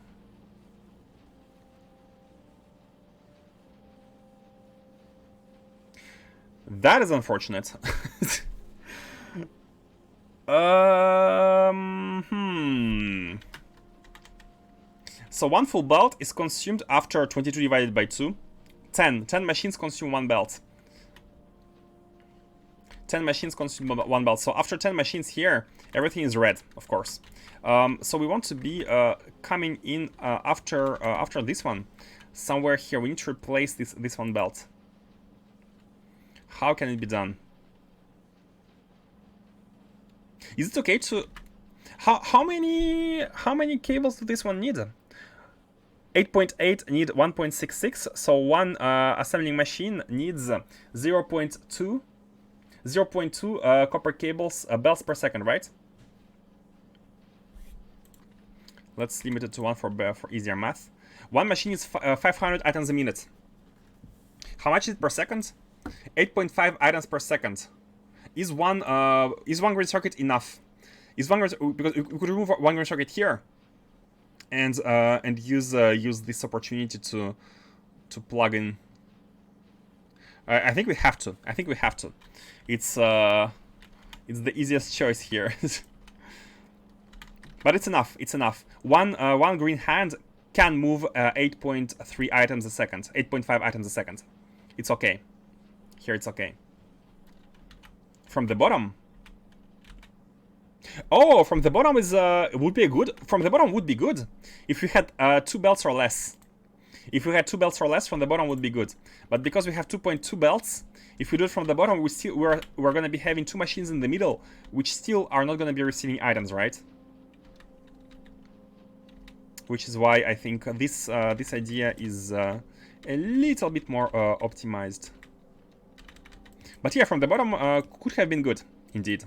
That is unfortunate. So one full belt is consumed after 22 divided by 2. 10 machines consume one belt. 10 machines consume one belt. So after 10 machines here, everything is red, of course. So we want to be coming in after this one. Somewhere here, we need to replace this one belt. How can it be done? Is it okay to... How many cables do this one need? 8.8 need 1.66, so one assembling machine needs 0.2 copper cables belts per second, right? Let's limit it to one for easier math. One machine is 500 items a minute. How much is it per second? 8.5 items per second. Is one green circuit enough? Because we could remove one green circuit here, and use this opportunity to plug in. I think we have to. It's the easiest choice here. But it's enough. One green hand can move 8.3 items a second, 8.5 items a second. It's okay. Here it's okay. From the bottom. Oh, from the bottom would be good. From the bottom would be good if we had 2 belts or less. If we had 2 belts or less, from the bottom would be good. But because we have 2.2 belts, if we do it from the bottom, we're going to be having 2 machines in the middle, which still are not going to be receiving items, right? Which is why I think this idea is a little bit more optimized. But yeah, from the bottom could have been good, indeed.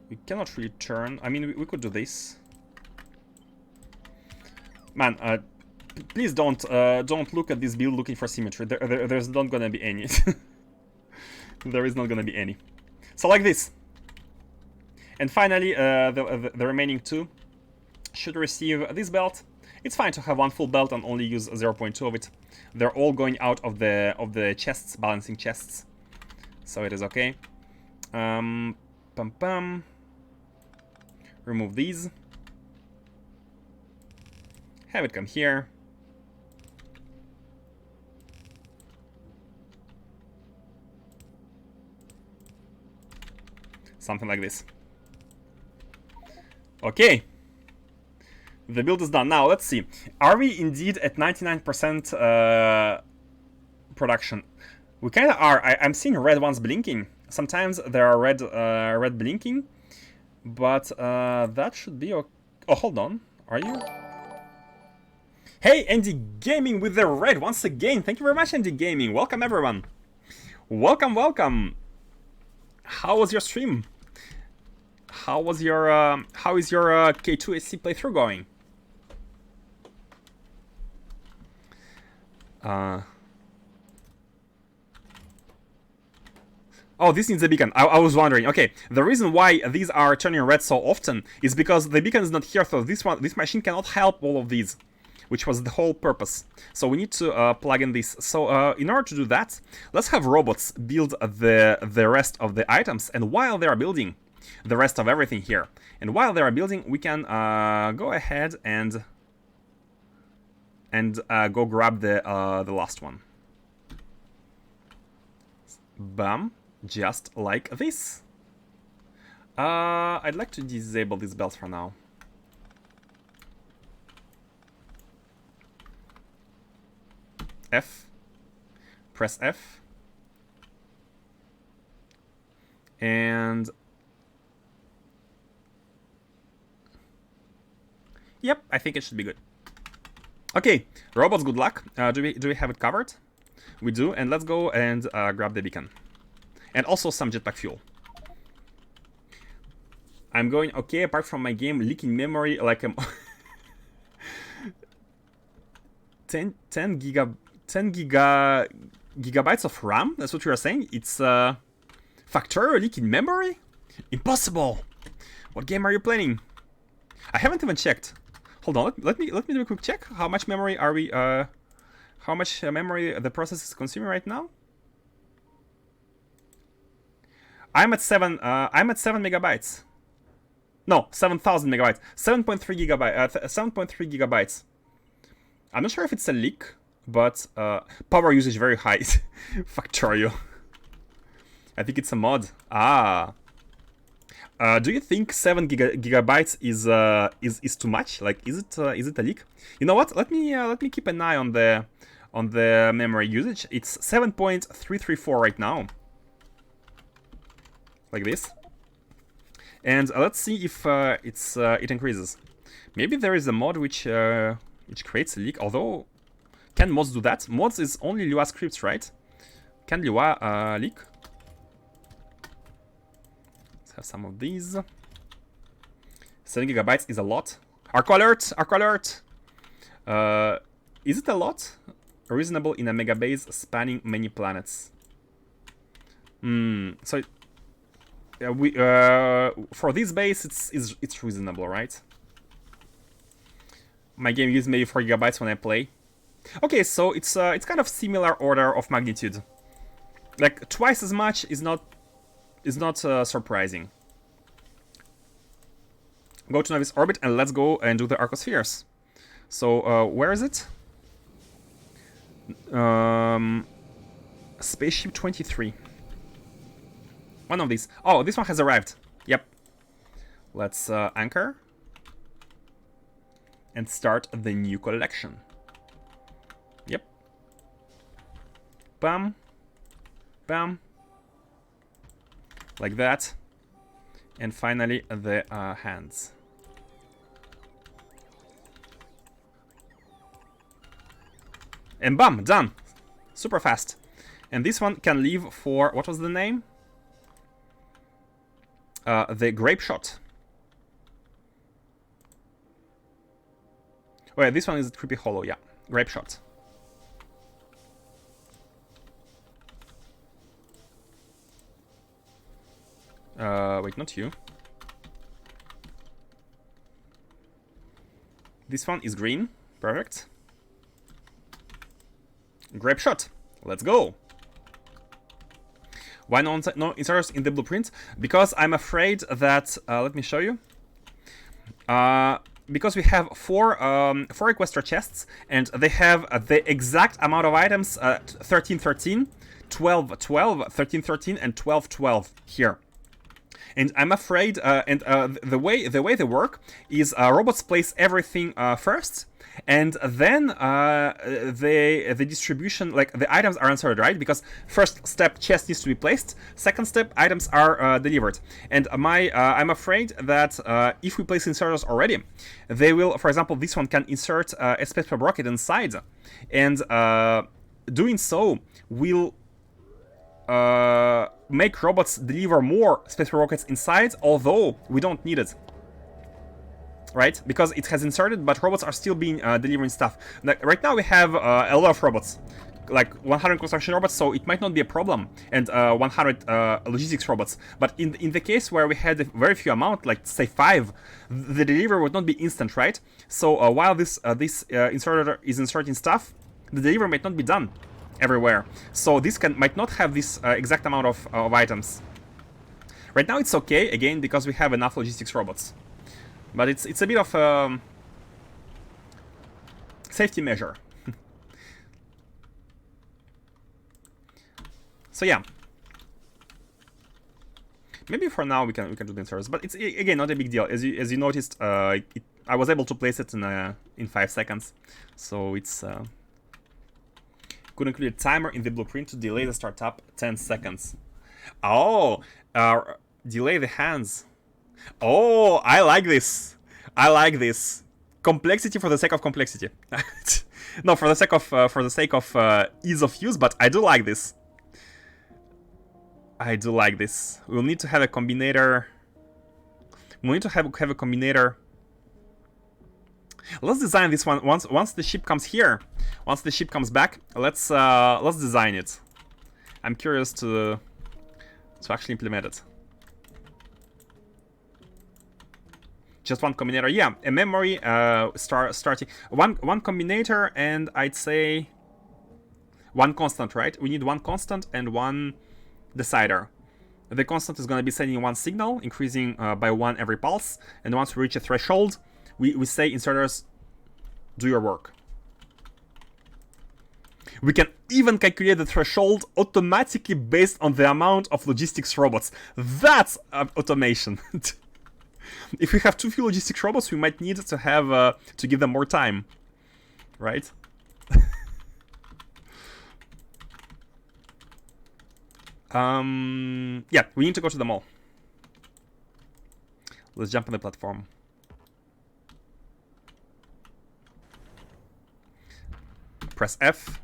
We cannot really turn. I mean, we could do this. Man, please don't look at this build looking for symmetry. There's not gonna be any. There is not gonna be any. So like this. And finally, the remaining 2 should receive this belt. It's fine to have one full belt and only use 0.2 of it. They're all going out of the chests, balancing chests, so it is okay. Pum pum. Remove these. Have it come here. Something like this. Okay. The build is done. Now, let's see. Are we indeed at 99% production? We kind of are. I'm seeing red ones blinking. Sometimes there are red blinking. But that should be okay. Oh, hold on. Are you? Hey, Andy Gaming with the red once again. Thank you very much, Andy Gaming. Welcome, everyone. Welcome, welcome. How was your stream? How is your K2SC playthrough going? Oh, this needs a beacon. I was wondering. Okay, the reason why these are turning red so often is because the beacon is not here, so this machine cannot help all of these, which was the whole purpose. So we need to plug in this. So in order to do that, let's have robots build the rest of the items, and while they are building the rest of everything here, and while they are building, we can go ahead and go grab the last one. Bam. Just like this. I'd like to disable these bells for now. F. Press F. And Yep, I think it should be good. Okay, robots, good luck. Do we have it covered? We do, and let's go and grab the beacon. And also some jetpack fuel. I'm going okay, apart from my game leaking memory like I'm... 10 gigabytes of RAM? That's what you are saying? It's Factorio leaking memory? Impossible! What game are you playing? I haven't even checked. Hold on, let me do a quick check. How much memory are we how much memory the process is consuming right now? I'm at 7 megabytes. No, 7,000 megabytes. 7.3 gigabytes. I'm not sure if it's a leak, but power usage very high. Factorio. I think it's a mod. Ah. Do you think 7 gigabytes is too much? Like, is it a leak? You know what? Let me keep an eye on the memory usage. It's 7.334 right now. Like this. And let's see if it increases. Maybe there is a mod which creates a leak. Although, can mods do that? Mods is only Lua scripts, right? Can Lua leak? Let's have some of these. 7 gigabytes is a lot. Arco alert! Arco alert! Is it a lot? Reasonable in a megabase spanning many planets. So we for this base it's reasonable, right? My game uses maybe 4 gigabytes when I play. Okay, so it's kind of similar order of magnitude. Like twice as much is not surprising. Go to Novice Orbit and let's go and do the Arcospheres. So where is it? Spaceship 23. One of these. Oh, this one has arrived. Yep. Let's anchor and start the new collection. Yep. Bam. Bam. Like that. And finally the hands. And bam, done. Super fast. And this one can leave for, what was the name? The Grape Shot. Oh yeah, this one is Creepy Hollow, yeah. Grape Shot. Wait, not you. This one is green. Perfect. Grape Shot. Let's go. Why no inserters in the blueprint? Because I'm afraid that... let me show you. Because we have four Equestria chests, and they have the exact amount of items, 1313, 1212, 1313, and 1212 here. And I'm afraid, the way they work is robots place everything first, and then the distribution, like the items are inserted, right? Because first step, chest needs to be placed. Second step, items are delivered. And I'm afraid that if we place inserters already, they will, for example, this one can insert a spaceship rocket inside, and doing so will make robots deliver more spaceship rockets inside, although we don't need it. Right? Because it has inserted, but robots are still being delivering stuff. Like, right now we have a lot of robots, like 100 construction robots, so it might not be a problem, and 100 logistics robots. But in the case where we had a very few amount, like say 5, the delivery would not be instant, right? So while this inserter is inserting stuff, the delivery might not be done everywhere. So this might not have this exact amount of items. Right now it's okay, again, because we have enough logistics robots. But it's a bit of a safety measure. So yeah, maybe for now we can do the inserters, but it's again not a big deal. As you noticed, I was able to place it in 5 seconds, so it's could include a timer in the blueprint to delay the startup 10 seconds. Oh, delay the hands. Oh, I like this. I like this. complexity for the sake of complexity. No, for the sake of ease of use. But I do like this. I do like this. We'll need to have a combinator. We need to have a combinator. Let's design this one once the ship comes here. Once the ship comes back, let's design it. I'm curious to actually implement it. Just one combinator, yeah. A memory starting one combinator, and I'd say one constant, right? We need one constant and one decider. The constant is going to be sending one signal, increasing by one every pulse. And once we reach a threshold, we say inserters, do your work. We can even calculate the threshold automatically based on the amount of logistics robots. That's automation. If we have too few logistics robots, we might need to have to give them more time, right? Yeah, we need to go to the mall. Let's jump on the platform. Press F.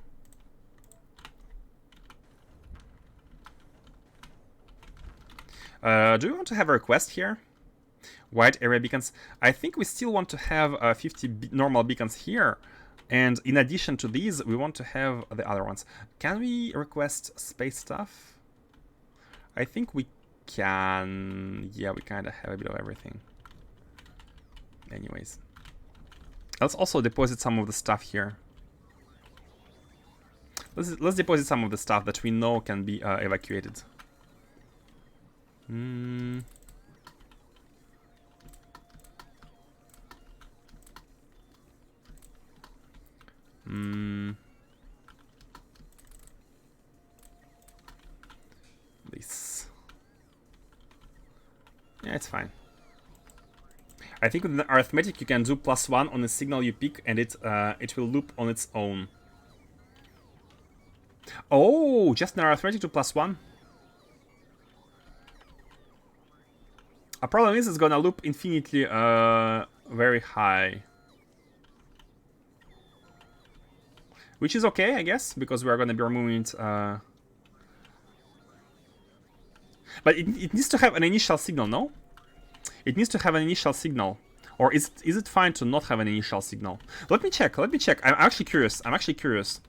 Do we want to have a request here? Wide area beacons. I think we still want to have 50 normal beacons here. And in addition to these, we want to have the other ones. Can we request space stuff? I think we can. Yeah, we kind of have a bit of everything. Anyways. Let's also deposit some of the stuff here. Let's deposit some of the stuff that we know can be evacuated. This. Yeah, it's fine. I think with the arithmetic you can do +1 on a signal you pick, and it will loop on its own. Oh, just an arithmetic to +1. A problem is it's gonna loop infinitely very high. Which is okay, I guess, because we are gonna be removing it. But it needs to have an initial signal, no? It needs to have an initial signal. Or is it fine to not have an initial signal? Let me check. I'm actually curious. I'm actually curious.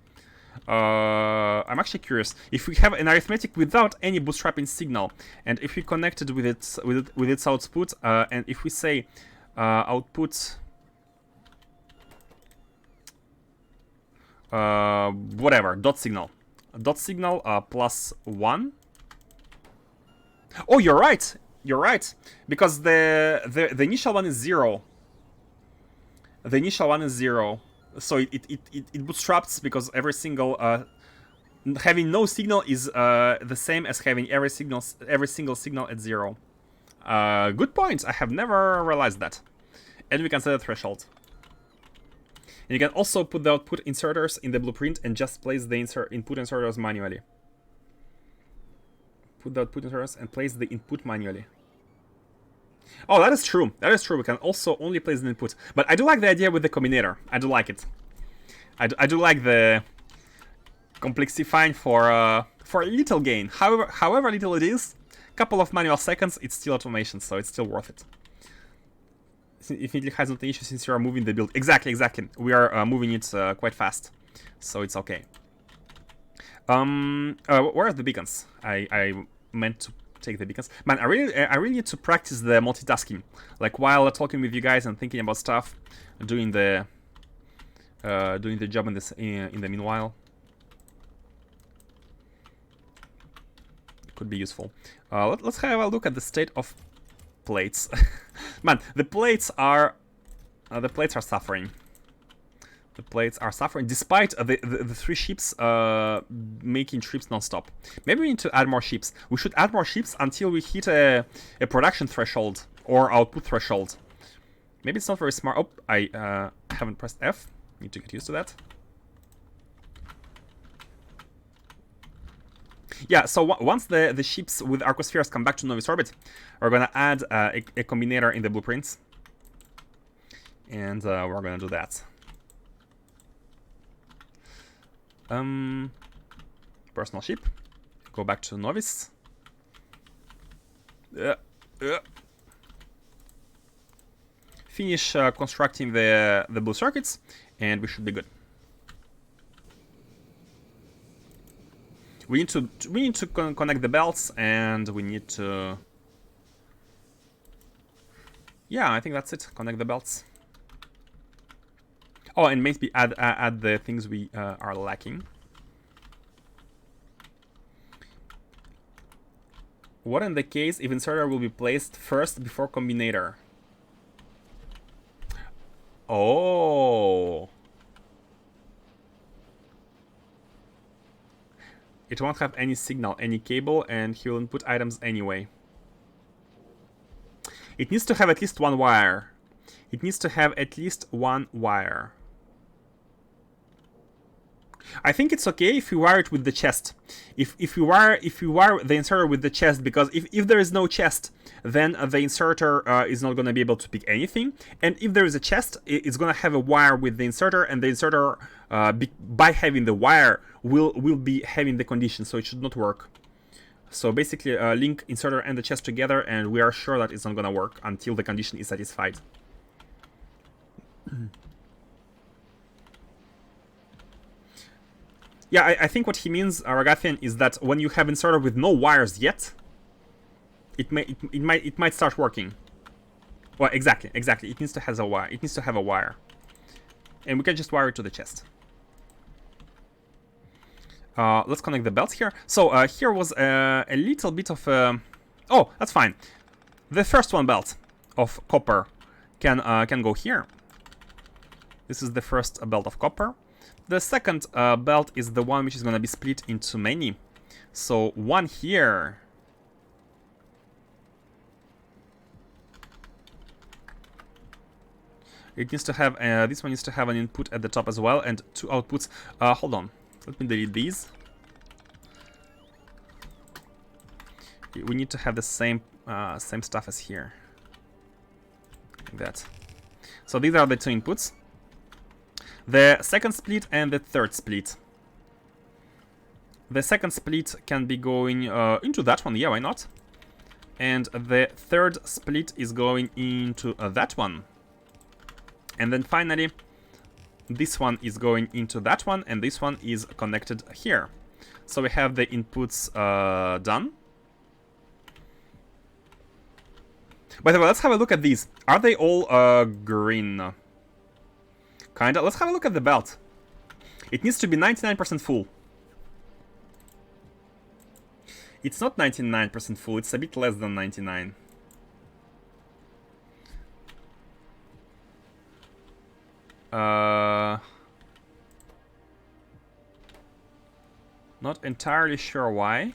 If we have an arithmetic without any bootstrapping signal, and if we connect it with its output, and if we say output whatever dot signal +1. Oh, you're right. You're right, because the initial one is 0. The initial one is 0. So it bootstraps because every single having no signal is the same as having every single signal at 0. Good point. I have never realized that. And we can set a threshold. And you can also put the output inserters in the blueprint and just place the input inserters manually. Put the output inserters and place the input manually. Oh, that is true. That is true. We can also only place the input. But I do like the idea with the combinator. I do like it. I do like the complexifying for a little gain. However little it is, couple of manual seconds, it's still automation, so it's still worth it. It has not an issue since you are moving the build. Exactly. We are moving it quite fast, so it's okay. Where are the beacons? I meant to take the beacons. Man, I really need to practice the multitasking. Like while talking with you guys and thinking about stuff, doing the job in the meanwhile. Could be useful. Let's have a look at the state of plates. Man, the plates are suffering. The plates are suffering despite the 3 ships making trips non-stop. Maybe we need to add more ships. We should add more ships until we hit a production threshold or output threshold. Maybe it's not very smart. Oh, I haven't pressed F. Need to get used to that. Yeah, so once the ships with Arcospheres come back to Novice orbit, we're gonna add a combinator in the blueprints. And we're gonna do that. Personal ship. Go back to novice. Finish constructing the blue circuits, and we should be good. We need to connect the belts, and we need to. Yeah, I think that's it. Connect the belts. Oh, and maybe add the things we are lacking. What in the case if inserter will be placed first before combinator? Oh. It won't have any signal, any cable, and he will input items anyway. It needs to have at least one wire. It needs to have at least one wire. I think it's okay if you wire it with the chest. If you wire the inserter with the chest, because if there is no chest, then the inserter is not going to be able to pick anything. And if there is a chest, it's going to have a wire with the inserter, and the inserter, by having the wire, will be having the condition, so it should not work. So basically, link inserter and the chest together, and we are sure that it's not going to work until the condition is satisfied. Yeah, I think what he means, Ragathian, is that when you have inserter with no wires yet, it might start working. Well, exactly. It needs to have a wire. It needs to have a wire, and we can just wire it to the chest. Let's connect the belts here. So here was a little bit of oh, that's fine. The first one belt of copper can go here. This is the first belt of copper. The second belt is the one which is going to be split into many. So one here. It needs to have, this one needs to have an input at the top as well, and two outputs. Hold on, let me delete these. We need to have the same stuff as here. Like that. So these are the two inputs. The second split and the third split. The second split can be going into that one, yeah, why not? And the third split is going into that one. And then finally, this one is going into that one, and this one is connected here. So we have the inputs done. By the way, let's have a look at these. Are they all green? Kinda. Let's have a look at the belt. It needs to be 99% full. It's not 99% full, it's a bit less than 99. Not entirely sure why.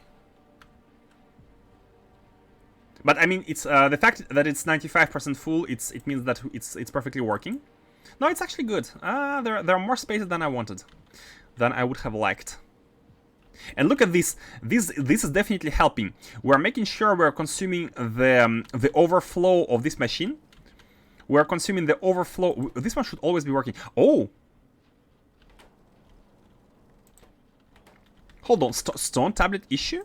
But I mean, it's the fact that it's 95% full. It means that it's perfectly working. No, it's actually good. There are more spaces than I wanted, than I would have liked. And look at this. This is definitely helping. We're making sure we're consuming the overflow of this machine. We're consuming the overflow. This one should always be working. Oh. Hold on. Stone tablet issue?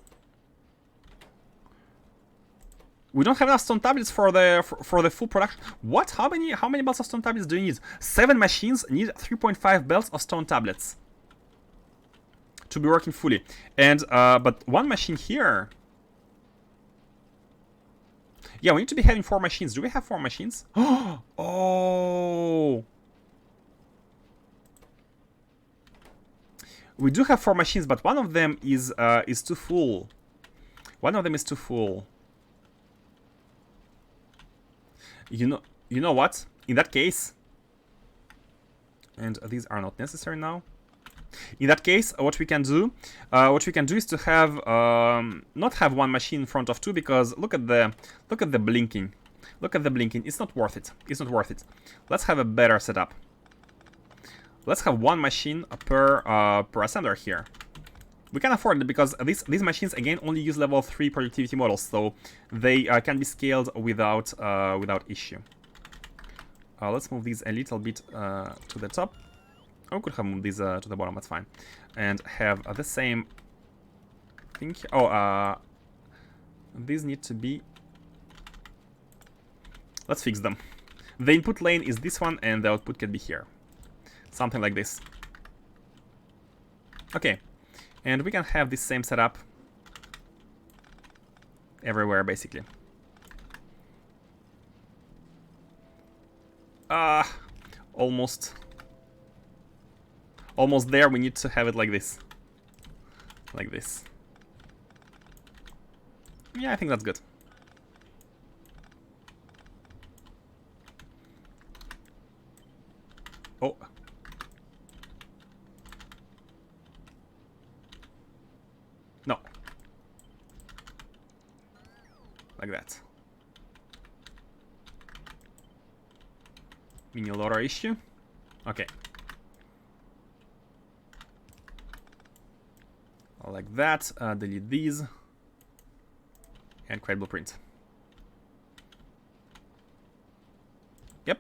We don't have enough stone tablets for the full production. What? How many belts of stone tablets do you need? 7 machines need 3.5 belts of stone tablets to be working fully. And but one machine here. Yeah, we need to be having 4 machines. Do we have 4 machines? Oh. We do have 4 machines, but one of them is too full. One of them is too full. You know what? In that case, and these are not necessary now. In that case, what we can do is to have not have one machine in front of 2, because look at the blinking. Look at the blinking. It's not worth it. It's not worth it. Let's have a better setup. Let's have 1 machine per assembler here. We can afford it because these machines again only use level 3 productivity models, so they can be scaled without issue. Let's move these a little bit to the top. Oh, we could have moved these to the bottom, that's fine. And have the same thing here. Oh, these need to be... Let's fix them. The input lane is this one, and the output can be here. Something like this. Okay. And we can have this same setup everywhere, basically. Almost there. We need to have it like this. Like this. Yeah, I think that's good. Oh. No. Like that. Mini loader issue. Okay. Like that. Delete these. And create blueprint. Yep.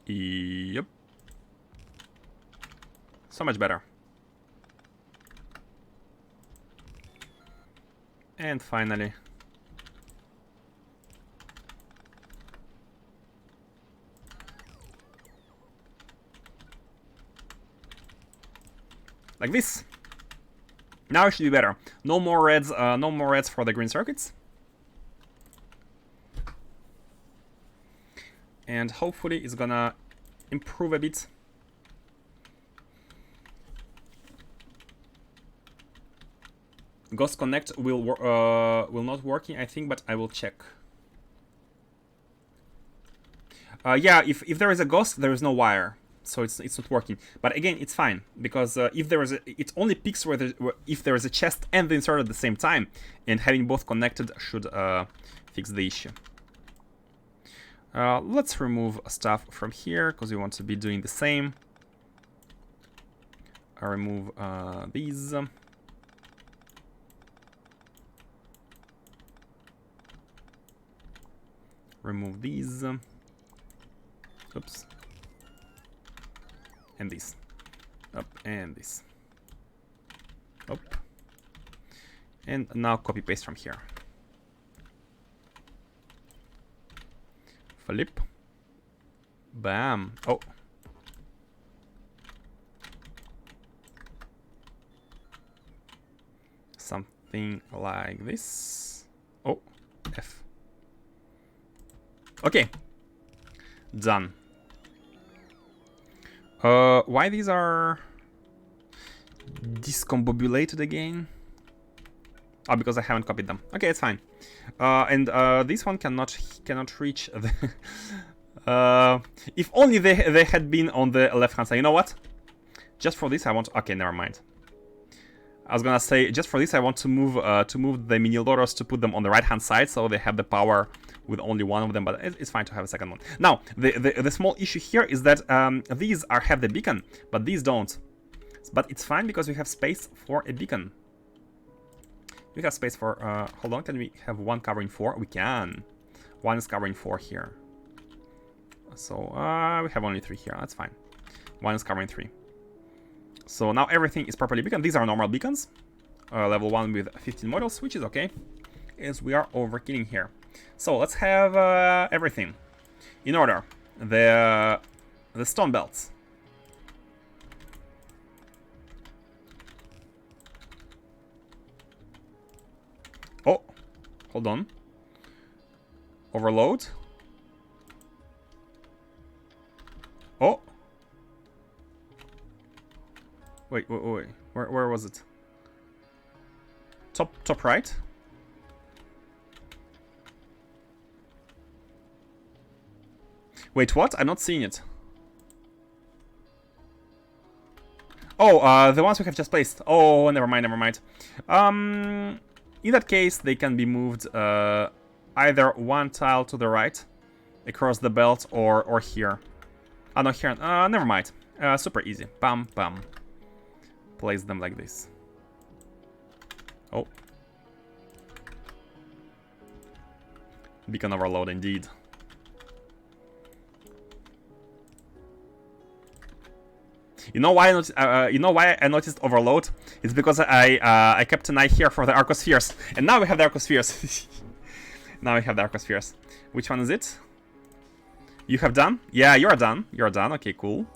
Yep. So much better. And finally, like this. Now it should be better. No more reds. No more reds for the green circuits. And hopefully it's gonna improve a bit. Ghost Connect will not working, I think, but I will check. Yeah, if there is a ghost, there is no wire, so it's not working. But again, it's fine because if there is it only picks if there is a chest and the insert at the same time, and having both connected should fix the issue. Let's remove stuff from here because we want to be doing the same. I'll remove these. Remove these. Oops. And these. Up and this. Up. And now copy paste from here. Flip. Bam. Oh. Something like this. Oh. F. Okay. Done. Why these are discombobulated again? Oh, because I haven't copied them. Okay, it's fine. And this one cannot reach the if only they had been on the left hand side. You know what? Just for this I want... Okay, never mind. I was gonna say, just for this I want to move the mini loaders to put them on the right hand side so they have the power with only one of them, but it's fine to have a second one. Now, the small issue here is that these have the beacon, but these don't. But it's fine because we have space for a beacon. We have space for... hold on, can we have one covering 4? We can. One is covering 4 here. So, we have only 3 here. That's fine. One is covering 3. So now everything is properly beaconed. These are normal beacons. Level 1 with 15 models, which is okay, as we are overkilling here. So let's have everything in order. The stone belts. Oh, hold on. Overload. Oh. Wait. Where was it? Top right. Wait, what? I'm not seeing it. Oh, the ones we have just placed. Oh, never mind. In that case, they can be moved either one tile to the right, across the belt, or here. Oh, no, here. Never mind. Super easy. Bam, bam. Place them like this. Oh. Beacon overload, indeed. You know why? You know why I noticed overload? It's because I kept an eye here for the Arcospheres, and now we have the Arcospheres. Now we have the Arcospheres. Which one is it? You have done? Yeah, you're done. You're done. Okay, cool.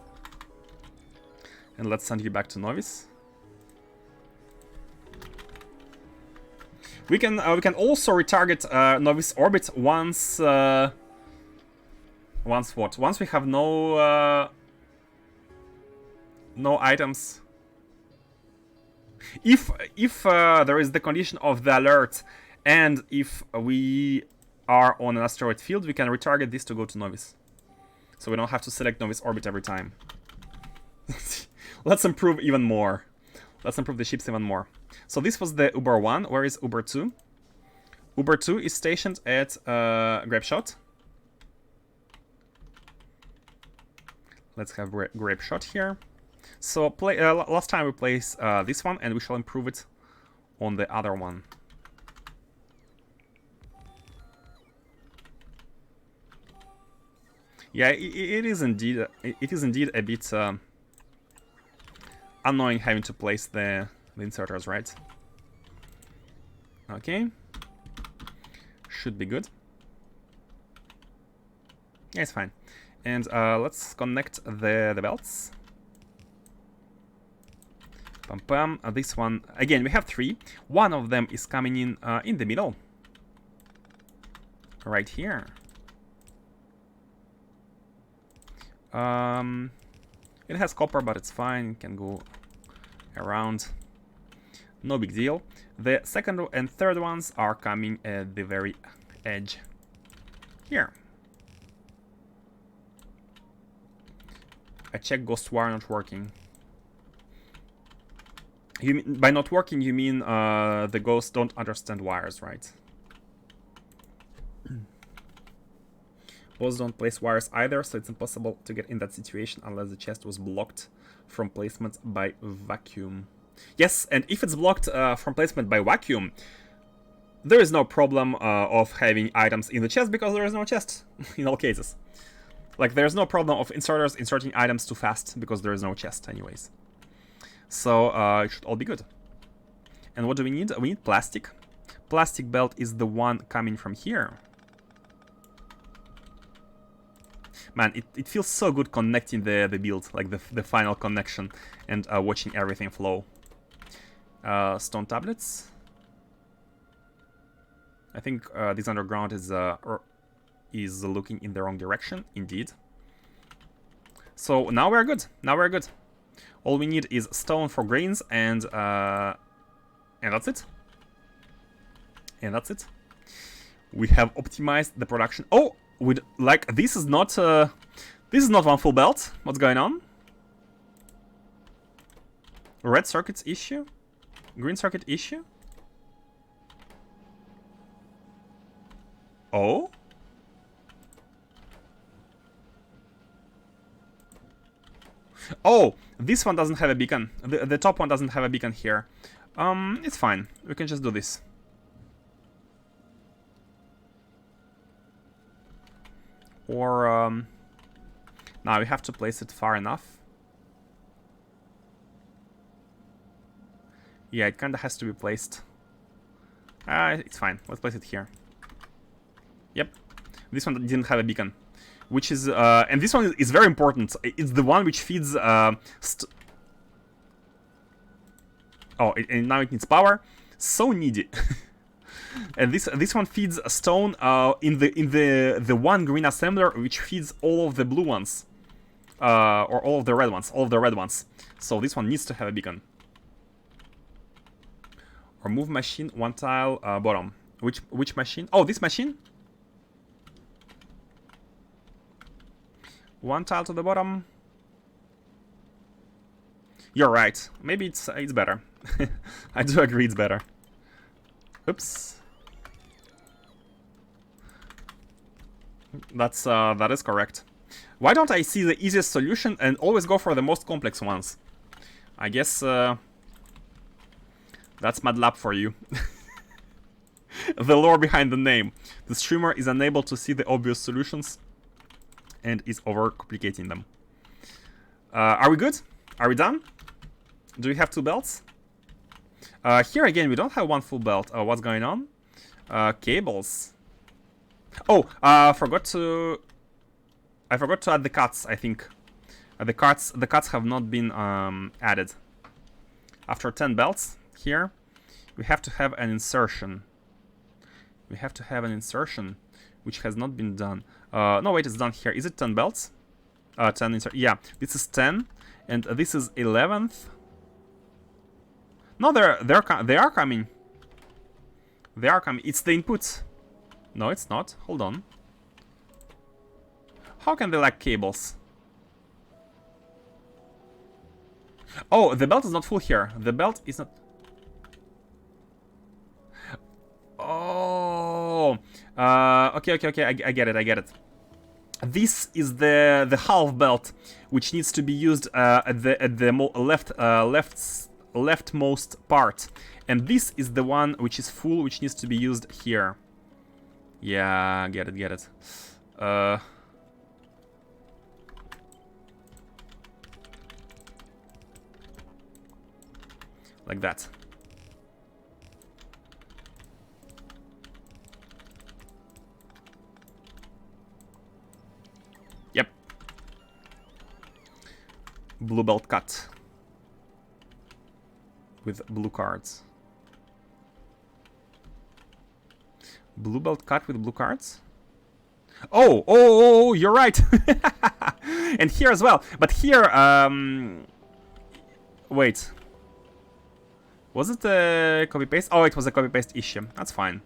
And let's send you back to Novice. We can also retarget Novice orbit once once what? Once we have no items. If there is the condition of the alert, and if we are on an asteroid field, we can retarget this to go to Novice. So we don't have to select Novice orbit every time. Let's improve even more. Let's improve the ships even more. So this was the Uber 1. Where is Uber 2? Uber 2 is stationed at Grape Shot. Let's have Grape Shot here. So last time we placed this one, and we shall improve it on the other one. Yeah, it is indeed a bit annoying having to place the inserters, right? Okay, should be good. Yeah, it's fine. And let's connect the belts. Pam pam. This one again. We have 3. One of them is coming in the middle, right here. It has copper, but it's fine. It can go around. No big deal. The second and third ones are coming at the very edge here. I check ghost wire not working. You mean, by not working, you mean the ghosts don't understand wires, right? Boss don't place wires either, so it's impossible to get in that situation unless the chest was blocked from placement by vacuum. Yes, and if it's blocked from placement by vacuum, there is no problem of having items in the chest because there is no chest in all cases. Like, there's no problem of inserters inserting items too fast because there is no chest anyways. So it should all be good. And what do we need? We need plastic. Plastic belt is the one coming from here. Man, it feels so good connecting the build, like the final connection, and watching everything flow. Stone tablets. I think this underground is looking in the wrong direction, indeed. So now we're good. Now we're good. All we need is stone for grains, and that's it. And that's it. We have optimized the production. Oh, with like this is not one full belt. What's going on? Red circuits issue, green circuit issue. Oh. Oh, this one doesn't have a beacon. The top one doesn't have a beacon here. It's fine. We can just do this. Or, now we have to place it far enough. Yeah, it kinda has to be placed. It's fine. Let's place it here. Yep. This one didn't have a beacon. Which is, and this one is very important. It's the one which feeds, oh, and now it needs power. So needy. And this one feeds a stone in the one green assembler which feeds all of the blue ones, or all of the red ones. So this one needs to have a beacon. Or move machine one tile bottom. Which machine? Oh, this machine. One tile to the bottom. You're right. Maybe it's better. I do agree it's better. Oops. That is correct. Why don't I see the easiest solution and always go for the most complex ones? I guess that's MATLAB for you. The lore behind the name. The streamer is unable to see the obvious solutions and is overcomplicating them. Are we good? Are we done? Do we have 2 belts? Here again, we don't have 1 full belt. What's going on? Cables. Oh, I forgot to add the cuts, I think. The cuts have not been added. After 10 belts here, we have to have an insertion. We have to have an insertion, which has not been done. No, wait, it's done here. Is it 10 belts? 10 insert. Yeah, this is 10, and this is 11th. No, they are coming. They are coming. It's the input. No, it's not. Hold on. How can they lack cables? Oh, the belt is not full here. The belt is not... Oh, okay. I get it. This is the half belt, which needs to be used at the leftmost part, and this is the one which is full, which needs to be used here. Yeah, get it. Like that. Yep. Blue belt cut. With blue cards. Blue belt cut with blue cards? Oh, you're right. And here as well. But here, wait. Was it a copy-paste? Oh, it was a copy-paste issue. That's fine.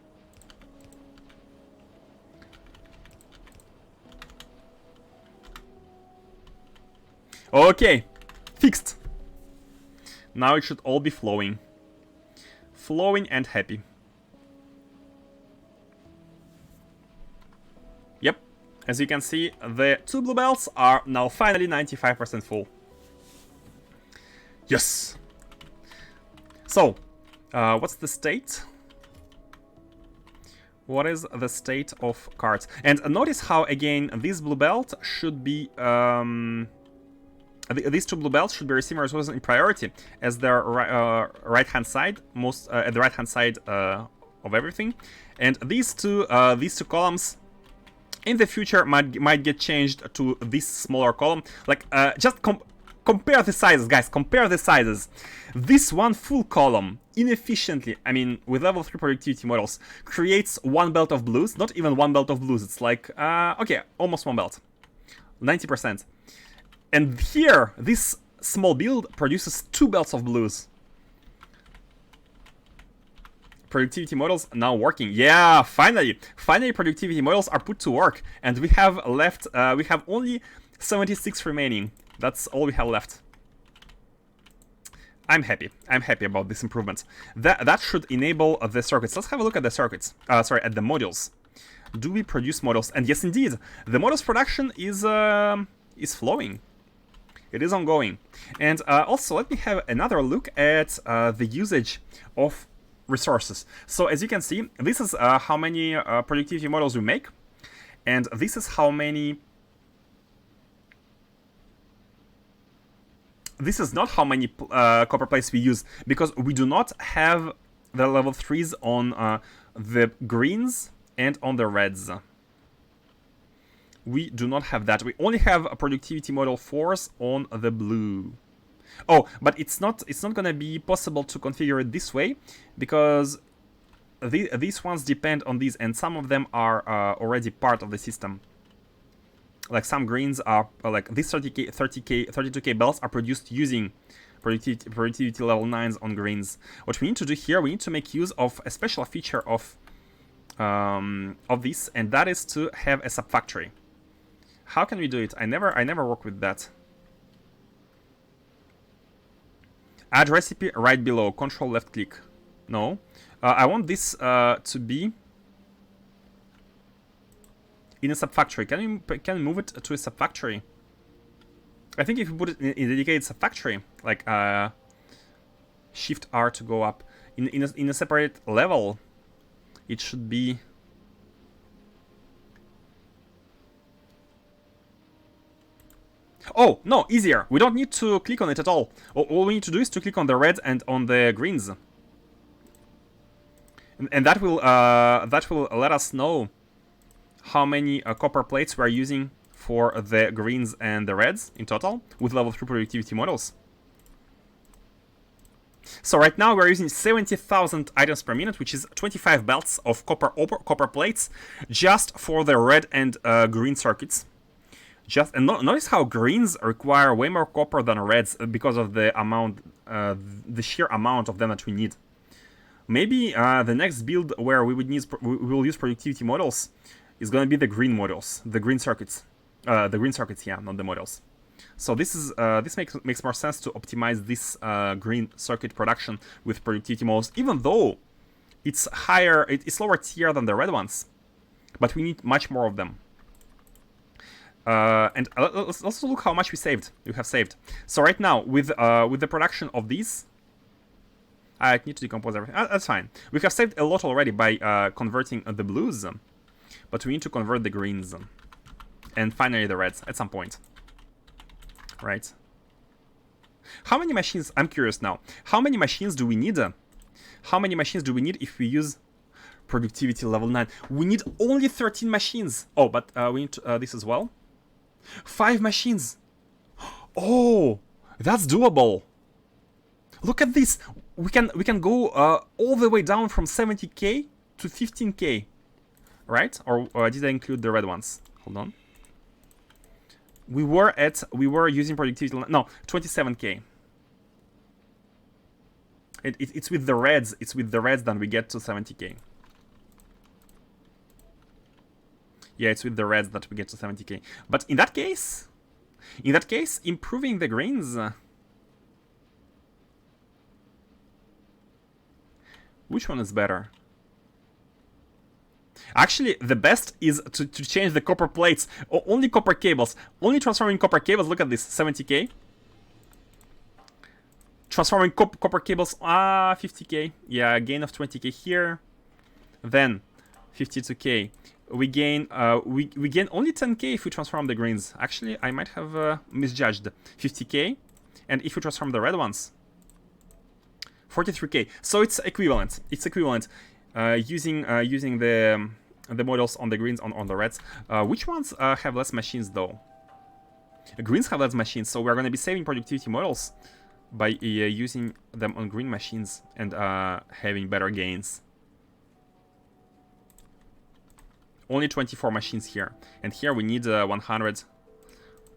Okay. Fixed. Now it should all be flowing. Flowing and happy. Yep. As you can see, the 2 blue belts are now finally 95% full. Yes! So, what's the state? What is the state of cards? And notice how, again, this blue belt should be... these 2 blue belts should be receiving resources in priority, as they're right-hand side, at the right-hand side of everything. And these two columns in the future might get changed to this smaller column. Like, just compare the sizes, guys. Compare the sizes. This one full column inefficiently, I mean, with level 3 productivity models, creates 1 belt of blues. Not even 1 belt of blues. It's like, okay, almost 1 belt. 90%. And here, this small build produces 2 belts of blues. Productivity models now working. Yeah, finally productivity models are put to work, and we have left. We have only 76 remaining. That's all we have left. I'm happy. I'm happy about this improvement. That should enable the circuits. Let's have a look at the circuits. Sorry, at the modules. Do we produce models? And yes, indeed, the models production is flowing. It is ongoing. And also, let me have another look at the usage of resources. So as you can see, this is how many productivity models we make, and this is how many... This is not how many copper plates we use, because we do not have the level 3s on the greens and on the reds. We do not have that. We only have a productivity model 4s on the blue. Oh, but it's not gonna be possible to configure it this way, because these ones depend on these, and some of them are already part of the system. Like some greens are like these 32k belts are produced using productivity level 9s on greens. What we need to do here, we need to make use of a special feature of this, and that is to have a subfactory. How can we do it? I never work with that. Add recipe right below. Control left click. No, I want this to be in a subfactory. Can we move it to a subfactory? I think if you put it in a dedicated subfactory, like Shift R to go up in a separate level, it should be. Oh, no, easier. We don't need to click on it at all. All we need to do is to click on the reds and on the greens. And that will let us know how many copper plates we are using for the greens and the reds in total with level 3 productivity models. So right now we're using 70,000 items per minute, which is 25 belts of copper plates just for the red and green circuits. And notice how greens require way more copper than reds because of the amount, the sheer amount of them that we need. Maybe the next build where we will use productivity models is going to be the green models, the green circuits, yeah, not the models. So this makes more sense to optimize this green circuit production with productivity models, even though it's lower tier than the red ones, but we need much more of them. And let's also look how much we have saved. So right now with the production of these, I need to decompose everything. That's fine. We have saved a lot already by converting the blues, but we need to convert the greens and finally the reds at some point. Right? How many machines? I'm curious now. How many machines do we need? How many machines do we need if we use productivity level 9? We need only 13 machines. Oh, but we need this as well. 5 machines. Oh, that's doable. Look at this. We can go all the way down from 70k to 15k, right? Or did I include the red ones? Hold on. We were using productivity. No, 27k. It's with the reds. It's with the reds that we get to 70k. Yeah, it's with the reds that we get to 70k. But in that case, improving the greens. Which one is better? Actually, the best is to change the copper plates. Only copper cables. Only transforming copper cables. Look at this, 70k. Transforming copper cables, 50k. Yeah, a gain of 20k here. Then 52k. We gain only 10k if we transform the greens. Actually, I might have misjudged. 50k. And if we transform the red ones, 43k. So it's equivalent. It's equivalent. Using the models on the greens on the reds. Which ones have less machines though? Greens have less machines, so we're going to be saving productivity models by using them on green machines and having better gains. Only 24 machines here, and here we need 100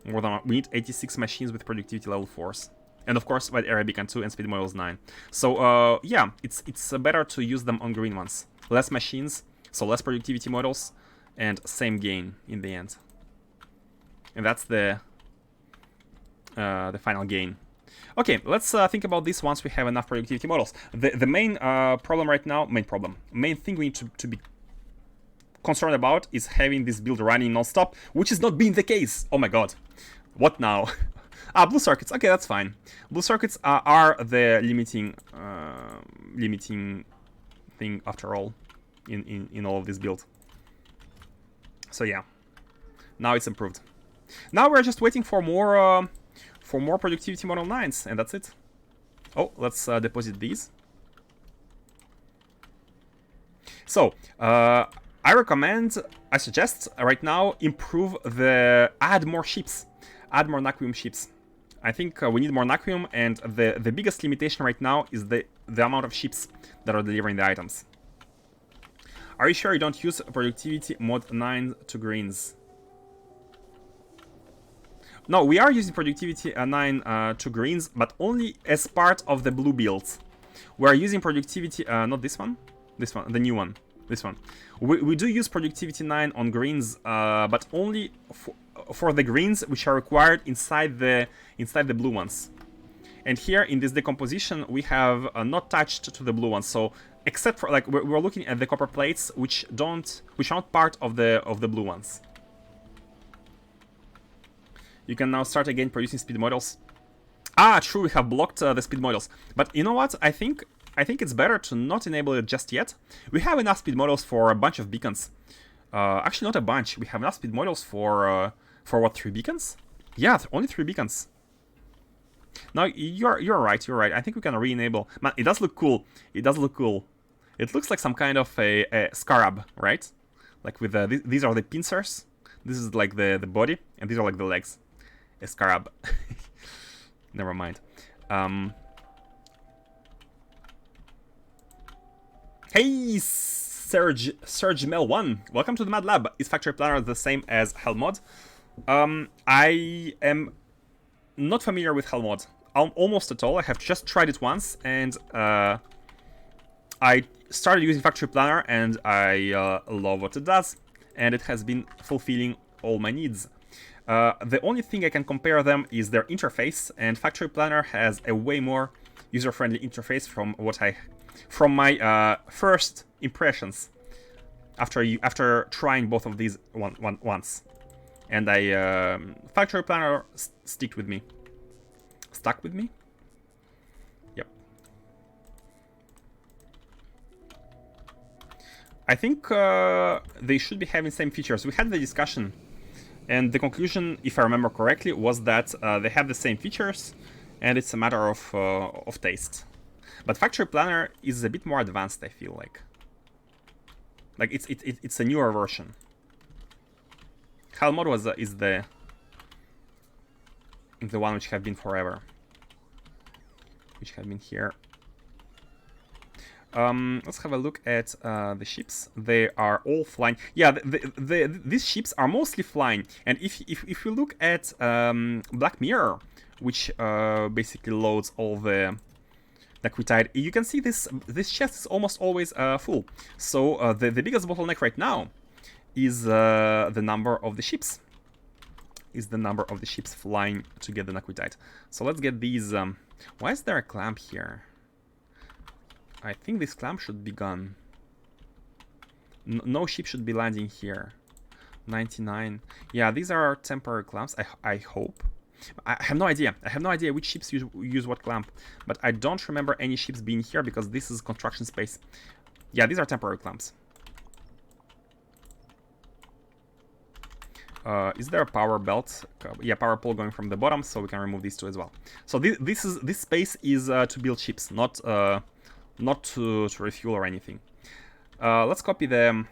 more than we need 86 machines with productivity level 4s. And of course, with area beacon 2 and speed models 9. So yeah, it's better to use them on green ones. Less machines, so less productivity models, and same gain in the end. And that's the final gain. Okay, let's think about this once we have enough productivity models. The main problem right now, main thing we need to be concerned about is having this build running non-stop, which is not being the case. Oh my god, what now? Blue circuits. Okay, that's fine. Blue circuits are the limiting thing after all in all of this build. So yeah, now it's improved. Now we're just waiting for more productivity model 9s, and that's it. Oh, let's deposit these. So I suggest right now add more ships, add more Naquium ships. I think we need more Naquium, and the biggest limitation right now is the amount of ships that are delivering the items. Are you sure you don't use productivity mod 9 to greens? No, we are using productivity 9 to greens, but only as part of the blue builds. We are using productivity, not this one, the new one, this one. We do use productivity 9 on greens, but only for the greens which are required inside the blue ones. And here in this decomposition, we have not touched to the blue ones. So except for like we're looking at the copper plates which are not part of the blue ones. You can now start again producing speed models. True, we have blocked the speed models. But you know what? I think it's better to not enable it just yet. We have enough speed models for a bunch of beacons. Actually, not a bunch. We have enough speed models for what, 3 beacons? Yeah, only 3 beacons. No, you're right. You're right. I think we can re-enable. Man, it does look cool. It does look cool. It looks like some kind of a scarab, right? Like with these are the pincers. This is like the body, and these are like the legs. A scarab. Never mind. Hey, Serge Mel 1. Welcome to the Mad Lab. Is Factory Planner the same as Hell Mod? I am not familiar with Hell Mod. Almost at all. I have just tried it once, and I started using Factory Planner, and I love what it does, and it has been fulfilling all my needs. The only thing I can compare them is their interface, and Factory Planner has a way more user-friendly interface from my first impressions after trying both of these once. And Factory Planner stuck with me. Yep. I think they should be having same features. We had the discussion, and the conclusion, if I remember correctly, was that they have the same features, and it's a matter of taste. But Factory Planner is a bit more advanced, I feel like. Like it's a newer version. Hell Mod is the one which have been forever, which have been here. Let's have a look at the ships. They are all flying. Yeah, these ships are mostly flying. And if you look at Black Mirror, which basically loads all the Liquidite, you can see this chest is almost always full. So the biggest bottleneck right now is the number of the ships. Flying to get the Liquidite. So let's get these. Why is there a clamp here? I think this clamp should be gone. No ship should be landing here. 99. Yeah, these are temporary clamps. I hope. I have no idea. I have no idea which ships use what clamp. But I don't remember any ships being here because this is construction space. Yeah, these are temporary clamps. Is there a power belt? Yeah, power pole going from the bottom, so we can remove these two as well. So this space is to build ships, not to refuel or anything. Let's copy the.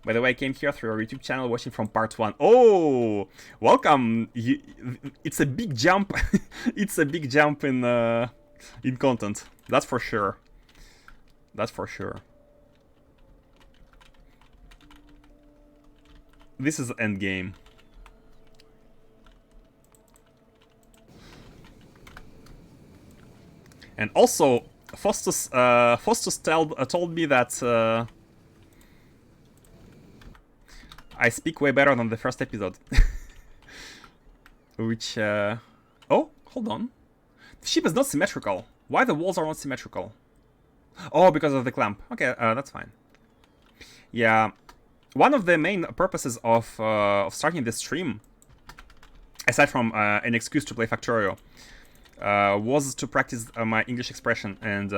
By the way, I came here through our YouTube channel watching from part 1. Oh, welcome! It's a big jump. It's a big jump in content. That's for sure. That's for sure. This is endgame. And also, Faustus told me that I speak way better than the first episode. Which, oh, hold on. The ship is not symmetrical. Why the walls are not symmetrical? Oh, because of the clamp. Okay, that's fine. Yeah, one of the main purposes of starting this stream, aside from an excuse to play Factorio, was to practice my English expression, and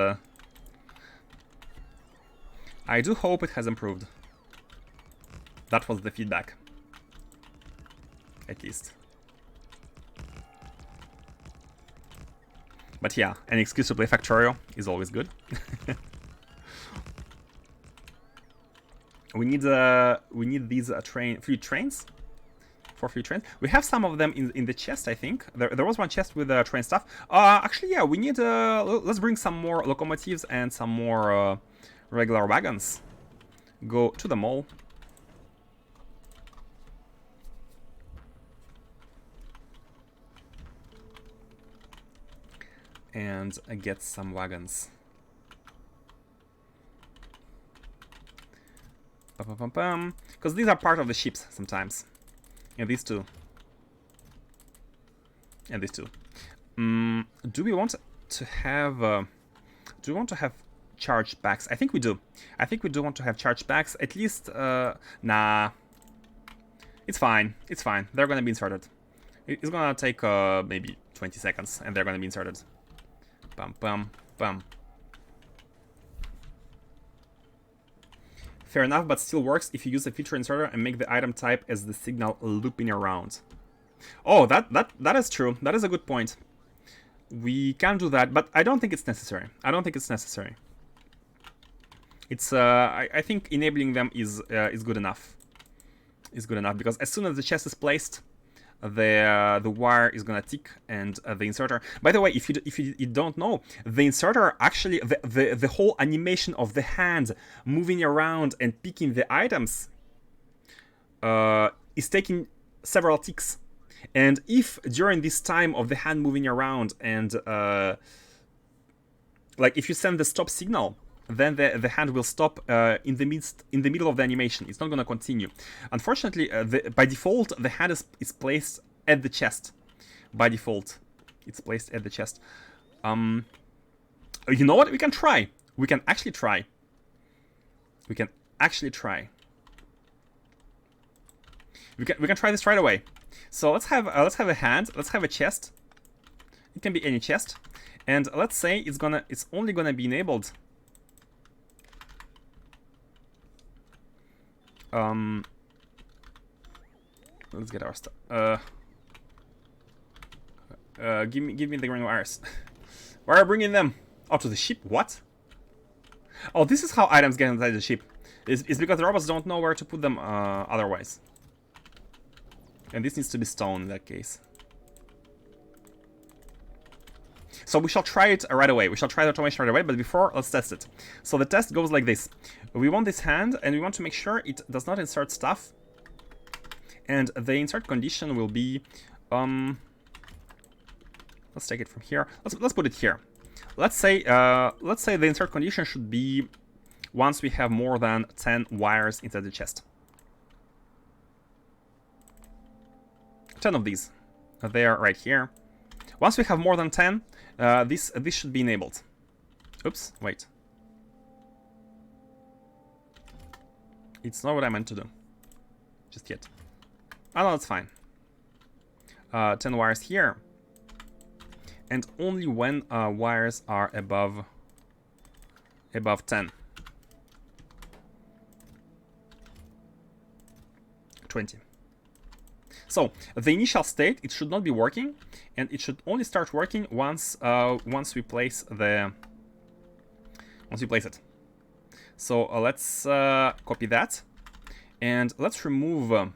I do hope it has improved. That was the feedback, at least. But yeah, an excuse to play Factorio is always good. We need these free trains. For free trains, we have some of them in the chest. I think there was one chest with train stuff. Actually, yeah, we need. Let's bring some more locomotives and some more regular wagons. Go to the mall. And get some wagons. Because these are part of the ships sometimes. And these two. And these two. Do we want to have? Do we want to have charge packs? I think we do. I think we do want to have charge packs. At least, nah. It's fine. It's fine. They're gonna be inserted. It's gonna take maybe 20 seconds, and they're gonna be inserted. Bum bum bum. Fair enough, but still works if you use a feature inserter and make the item type as the signal looping around. Oh, that is true. That is a good point. We can do that, but I don't think it's necessary. I don't think it's necessary. It's I think enabling them is good enough. Is good enough because as soon as the chest is placed, the wire is gonna tick, and the inserter. By the way, if you don't know, the inserter actually the whole animation of the hand moving around and picking the items is taking several ticks. And if during this time of the hand moving around and like if you send the stop signal, then the hand will stop in the middle of the animation. It's not going to continue. Unfortunately, by default, the hand is placed at the chest. By default, it's placed at the chest. You know what? We can try. We can actually try. We can actually try. We can try this right away. So let's have a hand. Let's have a chest. It can be any chest, and let's say it's only gonna be enabled. Let's get our stuff. Give me the green wires. Why are you bringing them? Oh, to the ship? What? Oh, this is how items get inside the ship. It's because the robots don't know where to put them otherwise. And this needs to be stone in that case. So we shall try it right away. We shall try the automation right away, but before, let's test it. So the test goes like this. We want this hand, and we want to make sure it does not insert stuff. And the insert condition will be... let's take it from here. Let's put it here. Let's say the insert condition should be once we have more than 10 wires inside the chest. 10 of these. They are right here. Once we have more than 10, this should be enabled. Oops, wait. It's not what I meant to do. Just yet. Oh no, that's fine. 10 wires here. And only when wires are above 10. 20. So the initial state, it should not be working, and it should only start working once we place it. So let's copy that, and let's remove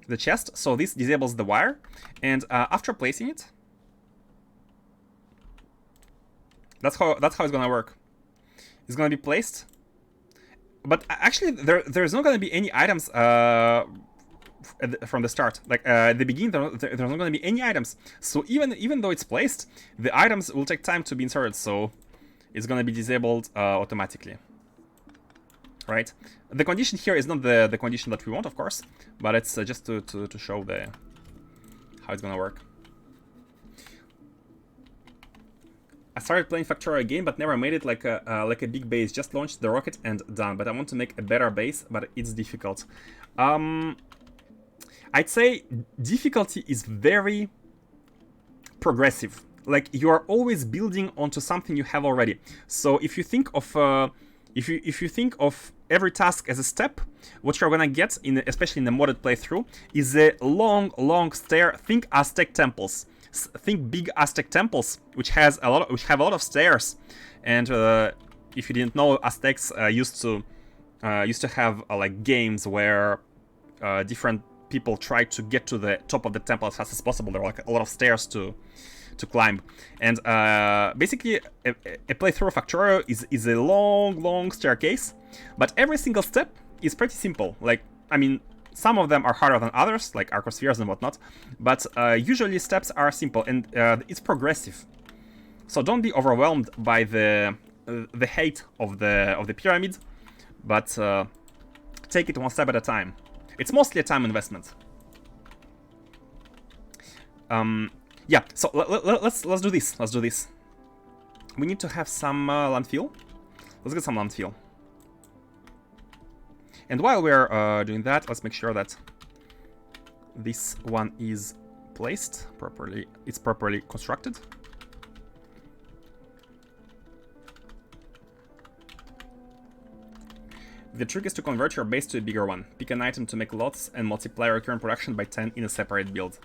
the chest. So this disables the wire, and after placing it, that's how it's gonna work. It's gonna be placed, but actually there's not gonna be any items from the start. Like at the beginning, there's not going to be any items. So even though it's placed, the items will take time to be inserted. So it's going to be disabled automatically. Right? The condition here is not the condition that we want, of course, but it's just to show how it's going to work. I started playing Factorio again, but never made it like a big base. Just launched the rocket and done. But I want to make a better base, but it's difficult. I'd say difficulty is very progressive. Like you are always building onto something you have already. So if you think of if you think of every task as a step, what you're gonna get especially in the modded playthrough is a long stair. Think Aztec temples. Think big Aztec temples, which have a lot of stairs. And if you didn't know, Aztecs used to have like games where different people try to get to the top of the temple as fast as possible. There are like a lot of stairs to climb, and basically a playthrough of Factorio is a long staircase, but every single step is pretty simple. Like, I mean, some of them are harder than others, like Arcospheres and whatnot, but usually steps are simple, and it's progressive. So don't be overwhelmed by the height of the pyramid, but take it one step at a time. It's mostly a time investment. Yeah, so let's do this. Let's do this. We need to have some landfill. Let's get some landfill. And while we're doing that, let's make sure that this one is placed properly. It's properly constructed. The trick is to convert your base to a bigger one. Pick an item to make lots and multiply your current production by 10 in a separate build.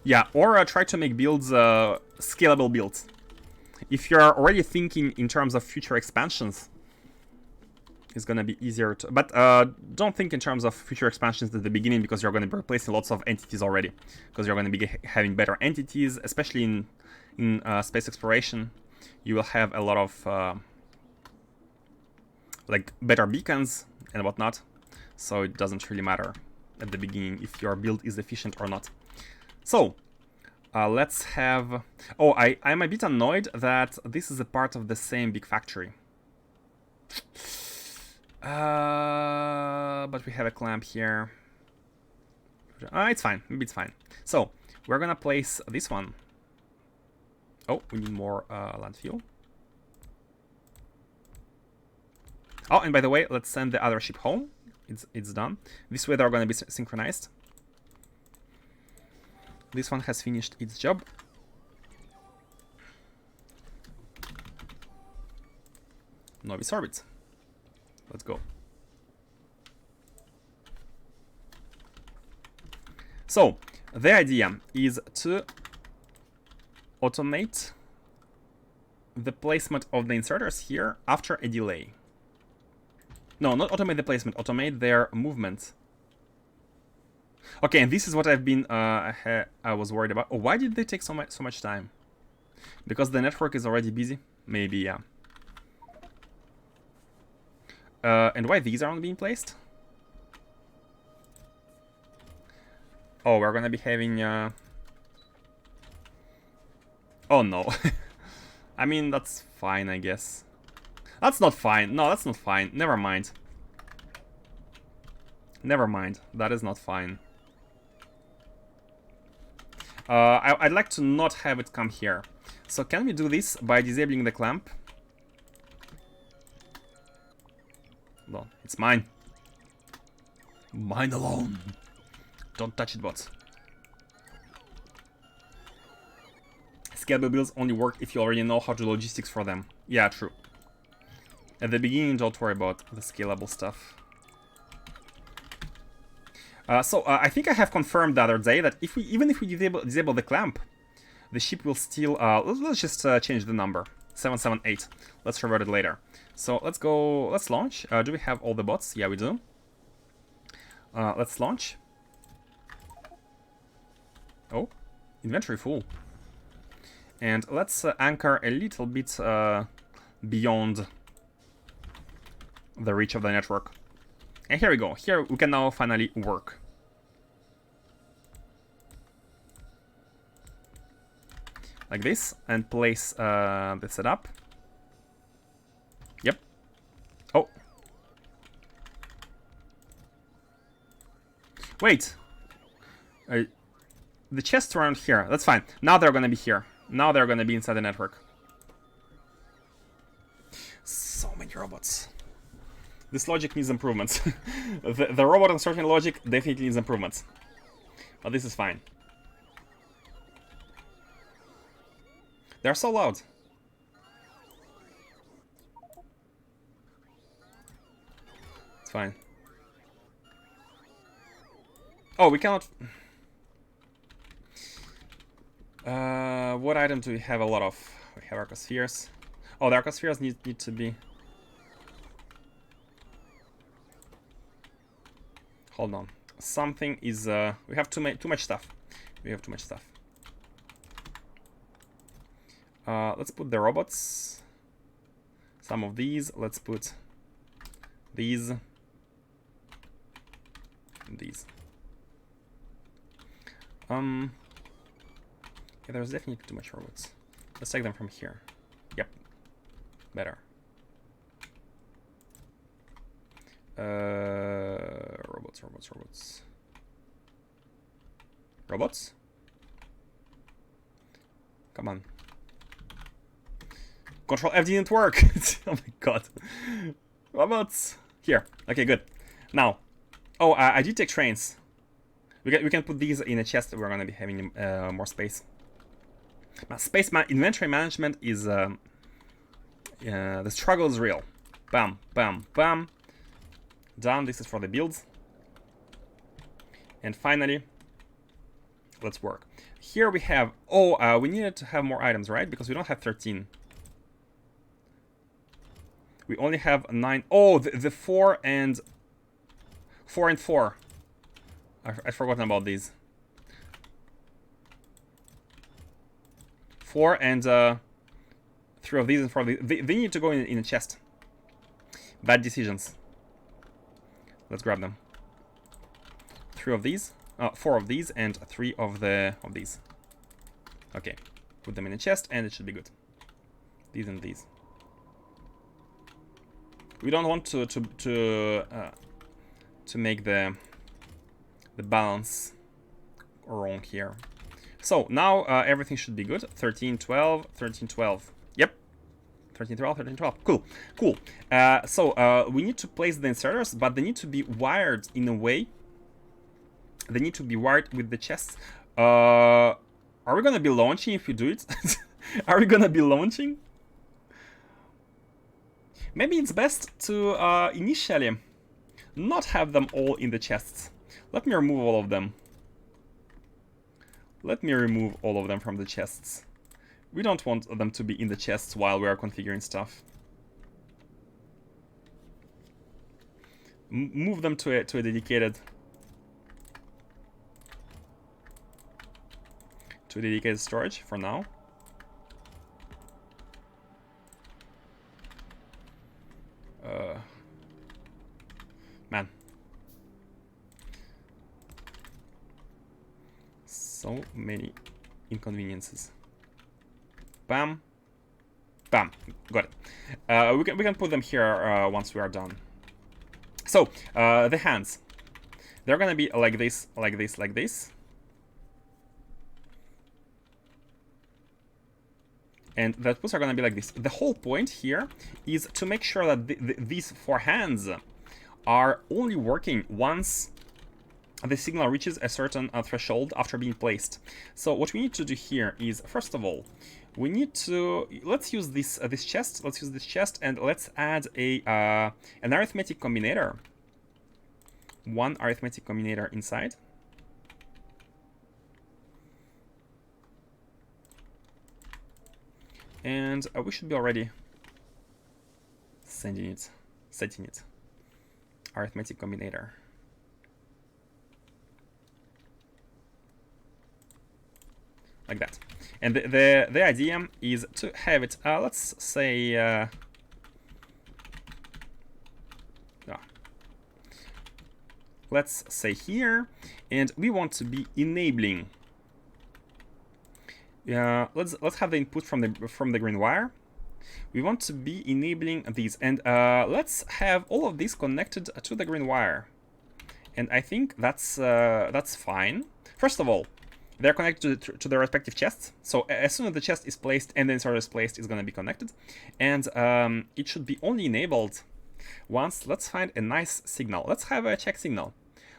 Yeah, or try to make builds, scalable builds. If you're already thinking in terms of future expansions, it's gonna be easier to... But don't think in terms of future expansions at the beginning, because you're gonna be replacing lots of entities already. Because you're gonna be having better entities, especially in space exploration. You will have a lot of... like better beacons and whatnot, so it doesn't really matter at the beginning if your build is efficient or not. So let's have... Oh, I'm a bit annoyed that this is a part of the same big factory. But we have a clamp here. It's fine, maybe it's fine. So we're gonna place this one. Oh, we need more landfill. Oh, and by the way, let's send the other ship home. It's done. This way they're going to be synchronized. This one has finished its job. Novice orbit. Let's go. So, the idea is to automate the placement of the inserters here after a delay. No, not automate the placement, automate their movement. Okay, and this is what I've been, I was worried about. Oh, why did they take so much time? Because the network is already busy? Maybe, yeah. And why these aren't being placed? Oh, we're gonna be having, Oh no. I mean, that's fine, I guess. That's not fine. No, that's not fine. Never mind. Never mind. That is not fine. I'd like to not have it come here. So can we do this by disabling the clamp? No, it's mine. Mine alone. Don't touch it, bots. Scalable builds only work if you already know how to logistics for them. Yeah, true. At the beginning, don't worry about the scalable stuff. So I think I have confirmed the other day that even if we disable the clamp, the ship will still... let's just change the number. 778. Let's revert it later. So let's go... Let's launch. Do we have all the bots? Yeah, we do. Let's launch. Oh, inventory full. And let's anchor a little bit beyond the reach of the network. And here we go. Here we can now finally work. Like this, and place the setup. Yep. Oh. Wait. The chests around here. That's fine. Now they're gonna be here. Now they're gonna be inside the network. So many robots. This logic needs improvements. the robot and certain logic definitely needs improvements. But this is fine. They're so loud. It's fine. Oh, we cannot... what item do we have a lot of? We have Arcospheres. Oh, the Arcospheres need to be... Hold on. Something is... we have too much stuff. We have too much stuff. Let's put the robots. Some of these. Let's put these. And these. Yeah, there's definitely too much robots. Let's take them from here. Yep. Better. Robots. Robots? Come on. Control F didn't work. Oh my god. Robots. Here. Okay, good. Now. Oh, I did take trains. We can put these in a chest. We're gonna be having more space. Now, inventory management is the struggle is real. Bam, bam, bam. Done. This is for the builds. And finally, let's work. Here we have, we needed to have more items, right? Because we don't have 13. We only have 9. Oh, the 4 and 4 and 4. I forgotten about these. 4 and 3 of these and 4 of these. They need to go in a chest. Bad decisions. Let's grab them. 3 of these, 4 of these, and 3 of these. Okay, put them in a chest, and it should be good. These and these. We don't want to make the balance wrong here. So now everything should be good. 13, 12, 13, 12. Yep. 13, 12, 13, 12. Cool, cool. So we need to place the inserters, but they need to be wired in a way. They need to be wired with the chests. Are we gonna be launching if we do it? Are we gonna be launching? Maybe it's best to initially not have them all in the chests. Let me remove all of them. Let me remove all of them from the chests. We don't want them to be in the chests while we are configuring stuff. Move them to a dedicated storage for now. Man, so many inconveniences. Bam, bam, got it. We can put them here once we are done. So the hands, they're gonna be like this, like this, like this. And the puts are going to be like this. The whole point here is to make sure that these 4 hands are only working once the signal reaches a certain threshold after being placed. So what we need to do here is, first of all, we need to, let's use this chest. Let's use this chest and let's add an arithmetic combinator. 1 arithmetic combinator inside. And we should be already setting it. Arithmetic combinator. Like that. And the idea is to have it, let's say, let's say here, and we want to be enabling. Let's have the input from the green wire. We want to be enabling these, and let's have all of these connected to the green wire. And I think that's fine. First of all, they're connected to their respective chests. So as soon as the chest is placed and the inserter is placed, it's going to be connected. And it should be only enabled once. Let's find a nice signal. Let's have a check signal.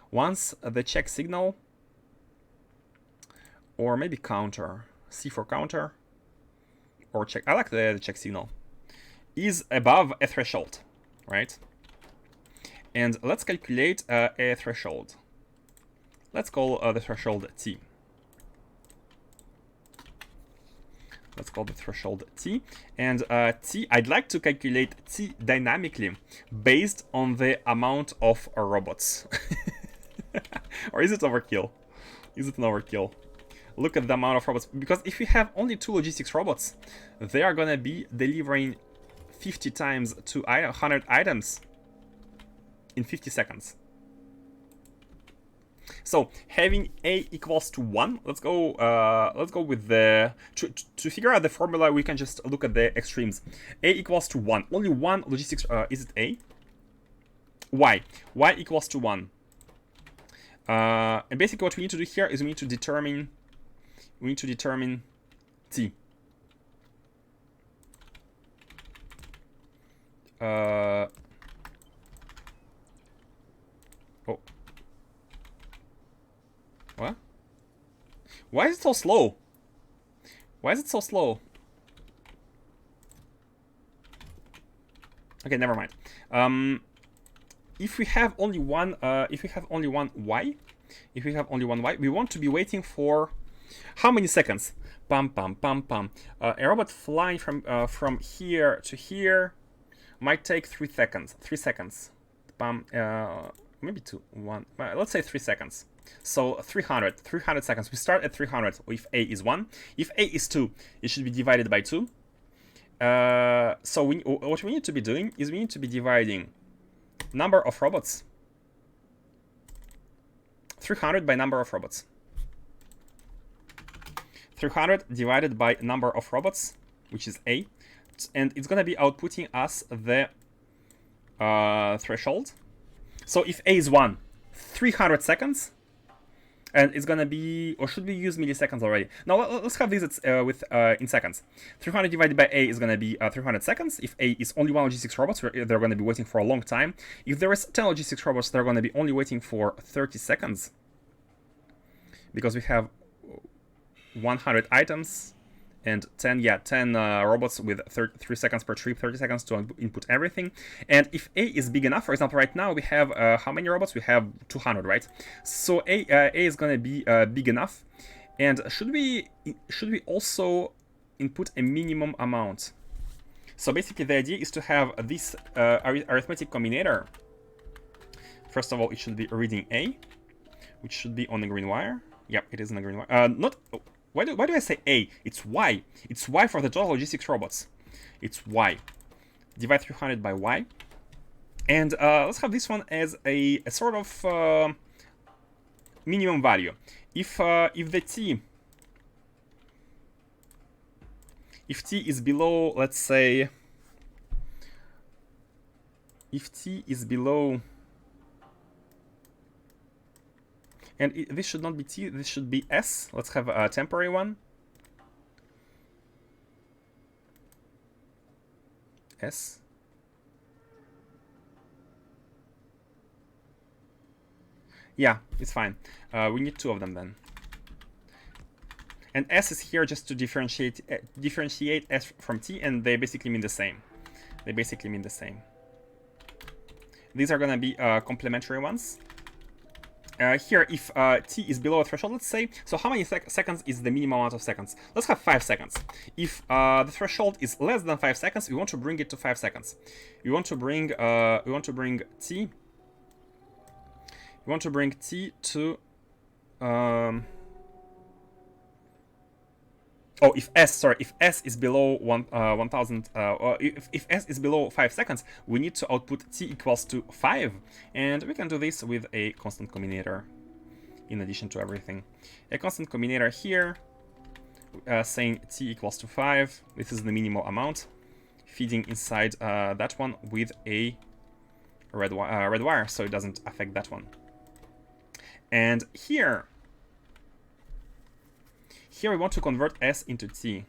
Once the check signal, or maybe counter. C for counter, or check. I like the check signal. Is above a threshold, right? And let's calculate a threshold. Let's call the threshold T. Let's call the threshold T. And T, I'd like to calculate T dynamically based on the amount of robots. Or is it overkill? Is it an overkill? Look at the amount of robots, because if you have only 2 logistics robots, they are gonna be delivering 50 times to 100 items in 50 seconds. So having A equals to 1, let's go with the to figure out the formula. We can just look at the extremes. A equals to 1. Only 1 logistics. Is it A? Y equals to 1. And basically what we need to do here is we need to determine T. Oh. What? Why is it so slow? Why is it so slow? Okay, never mind. if we have only one y, we want to be waiting for how many seconds? Pam pam pam pam. A robot flying from here to here might take 3 seconds. 3 seconds. Pam. Maybe 2, 1. Let's say 3 seconds. So 300 seconds. We start at 300 if a is 1. If a is 2, it should be divided by 2. So what we need to be doing is we need to be dividing number of robots, 300 by number of robots. 300 divided by number of robots, which is a, and it's gonna be outputting us the threshold. So if a is 1, 300 seconds, and it's gonna be, or should we use milliseconds already? Now let's have these in seconds. 300 divided by a is gonna be 300 seconds. If a is only 1 logistics robots, they're gonna be waiting for a long time. If there is 10 logistics robots, they're gonna be only waiting for 30 seconds. Because we have 100 items and 10 robots with 3 seconds per trip, 30 seconds to input everything. And if a is big enough, for example, right now we have how many robots? We have 200, right? So a is going to be big enough. And should we also input a minimum amount? So basically the idea is to have this arithmetic combinator. First of all, it should be reading a, which should be on the green wire. Yep, it is on the green wire. Why do I say A? It's Y. It's Y for the total logistics robots. It's Y. Divide 300 by Y. And let's have this one as a sort of minimum value. If t is below, let's say, if t is below, and this should not be T, this should be S. Let's have a temporary one. S. Yeah, it's fine. We need 2 of them then. And S is here just to differentiate S from T, and they basically mean the same. These are gonna be complementary ones. Here, if t is below a threshold, let's say, so how many seconds is the minimum amount of seconds? Let's have 5 seconds. If the threshold is less than 5 seconds, we want to bring it to 5 seconds. We want to bring t. We want to bring t to. Oh, if S is below 1000, if S is below 5 seconds, we need to output t equals to 5, and we can do this with a constant combinator. In addition to everything, a constant combinator here, saying t equals to 5. This is the minimal amount, feeding inside that one with a red wire, so it doesn't affect that one. And here we want to convert S into T.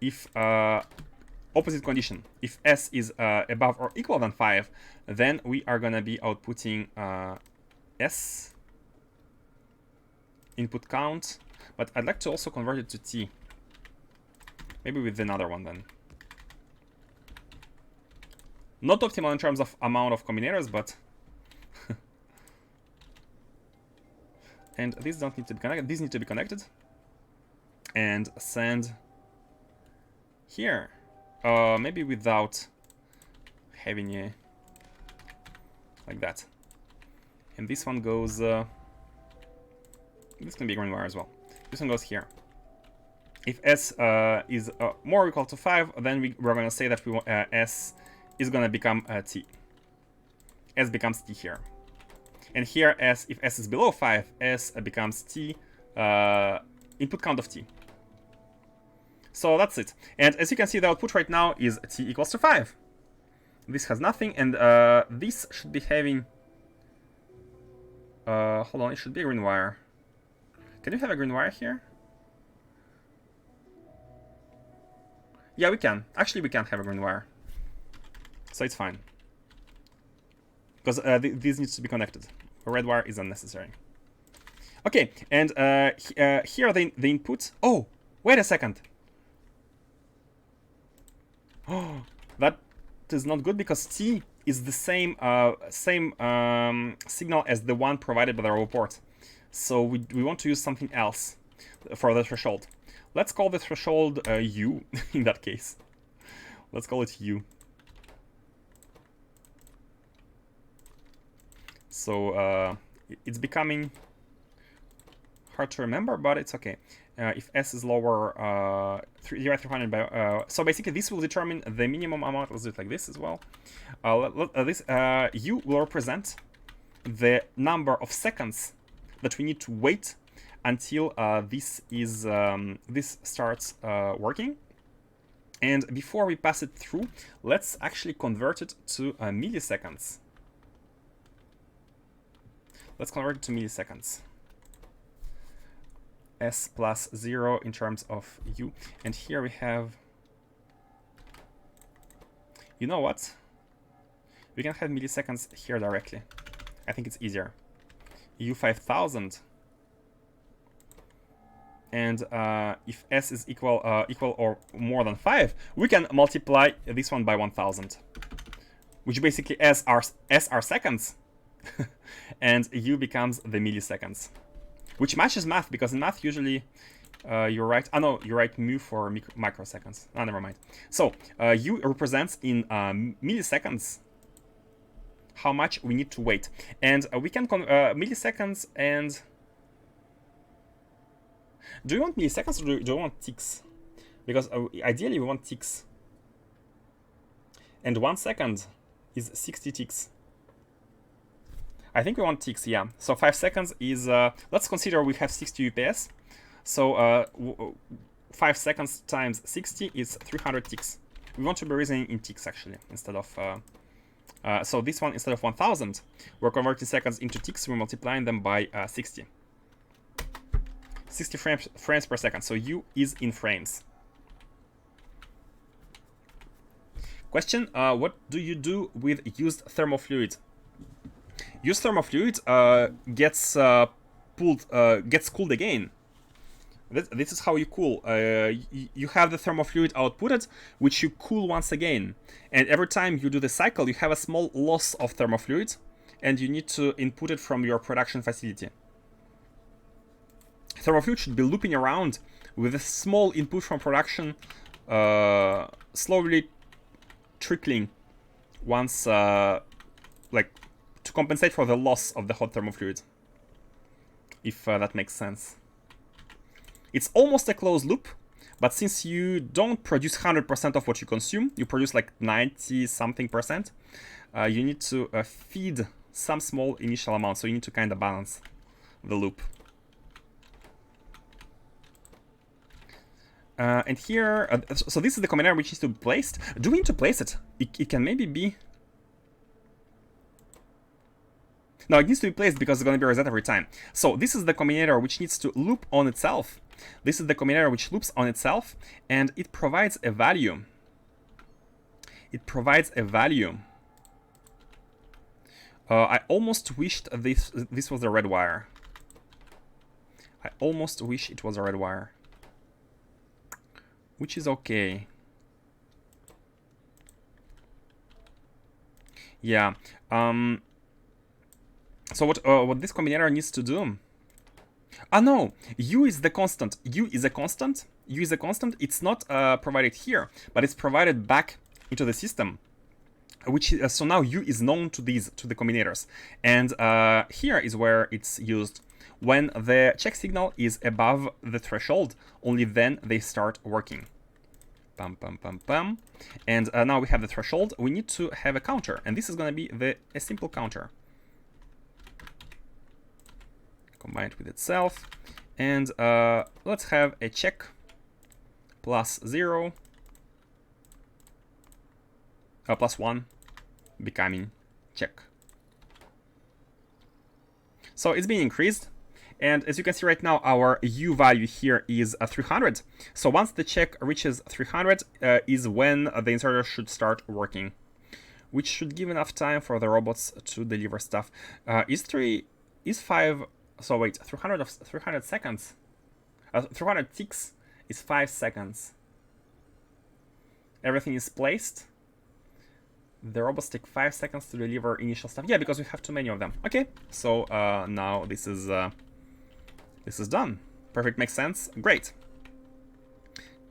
If opposite condition, if S is above or equal than 5, then we are gonna be outputting S input count. But I'd like to also convert it to T. Maybe with another one then. Not optimal in terms of amount of combinators, but and these don't need to be connected. These need to be connected. And send here, maybe without having a like that. And this one goes. This can be green wire as well. This one goes here. If S is more or equal to 5, then we're going to say that we want S is going to become T. S becomes T here. And here, if S is below 5, S becomes T, input count of T. So that's it. And as you can see, the output right now is T equals to 5. This has nothing, and this should be having... hold on, it should be a green wire. Can you have a green wire here? Yeah, we can. Actually, we can't have a green wire. So it's fine. Because this needs to be connected. A red wire is unnecessary. Okay, and here the input... Oh, wait a second. Oh, that is not good because T is the same signal as the one provided by the robot port. So we want to use something else for the threshold. Let's call the threshold U in that case. Let's call it U. So it's becoming hard to remember, but it's okay. If S is lower, 300 by, so basically this will determine the minimum amount. Let's do it like this as well. This U will represent the number of seconds that we need to wait until this starts working. And before we pass it through, let's actually convert it to milliseconds. Let's convert it to milliseconds. S plus 0 in terms of U. And here we have, you know what? We can have milliseconds here directly. I think it's easier. U 5000. And if S is equal or more than 5, we can multiply this one by 1000, which basically S are seconds, and U becomes the milliseconds, which matches math, because in math usually you write, no, you write mu for microseconds. Oh, never mind. So U represents in milliseconds how much we need to wait, and we can milliseconds. And do you want milliseconds or do you want ticks? Because ideally we want ticks, and 1 second is 60 ticks. I think we want ticks, yeah. So 5 seconds is, let's consider we have 60 UPS. So 5 seconds times 60 is 300 ticks. We want to be reasoning in ticks actually, instead of, so this one, instead of 1000, we're converting seconds into ticks, we're multiplying them by 60. 60 frames per second, so U is in frames. Question, what do you do with used thermofluid? Used thermofluid gets cooled again. This is how you cool. You have the thermofluid outputted, which you cool once again. And every time you do the cycle, you have a small loss of thermofluid, and you need to input it from your production facility. Thermofluid should be looping around with a small input from production, slowly trickling once, like, to compensate for the loss of the hot thermofluid, if that makes sense. It's almost a closed loop, but since you don't produce 100% of what you consume, you produce like 90-something%, you need to feed some small initial amount, so you need to kind of balance the loop. And here, so this is the combinator which needs to be placed. Do we need to place it? It can maybe be... No, it needs to be placed because it's going to be reset every time. So this is the combinator which needs to loop on itself. This is the combinator which loops on itself, and it provides a value. It provides a value. I almost wished this was a red wire. I almost wish it was a red wire. Which is okay. Yeah. So what this combinator needs to do? Ah, no. U is the constant. U is a constant. U is a constant. It's not provided here, but it's provided back into the system. Which so now U is known to the combinators, and here is where it's used. When the check signal is above the threshold, only then they start working. Pam, pam, pam, pam. And now we have the threshold. We need to have a counter, and this is going to be a simple counter. Combined with itself. And let's have a check plus 0, plus 1, becoming check. So it's being increased. And as you can see right now, our U value here is 300. So once the check reaches 300 is when the inserter should start working, which should give enough time for the robots to deliver stuff. Is 5, so wait, 300 seconds, 300 ticks is 5 seconds. Everything is placed. The robots take 5 seconds to deliver initial stuff. Yeah, because we have too many of them. Okay, so now this is done. Perfect, makes sense. Great.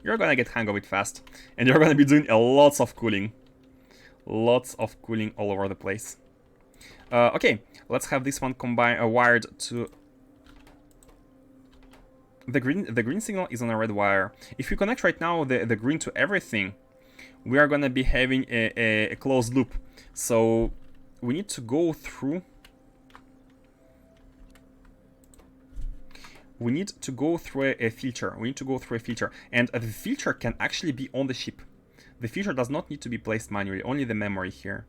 You're gonna get hang of it fast, and you're gonna be doing lots of cooling. Lots of cooling all over the place. Okay, let's have this one combined, wired to the green. The green signal is on a red wire. If you connect right now the green to everything, we are gonna be having a closed loop. So we need to go through. We need to go through a filter. We need to go through a filter, and the filter can actually be on the ship. The filter does not need to be placed manually, only the memory here.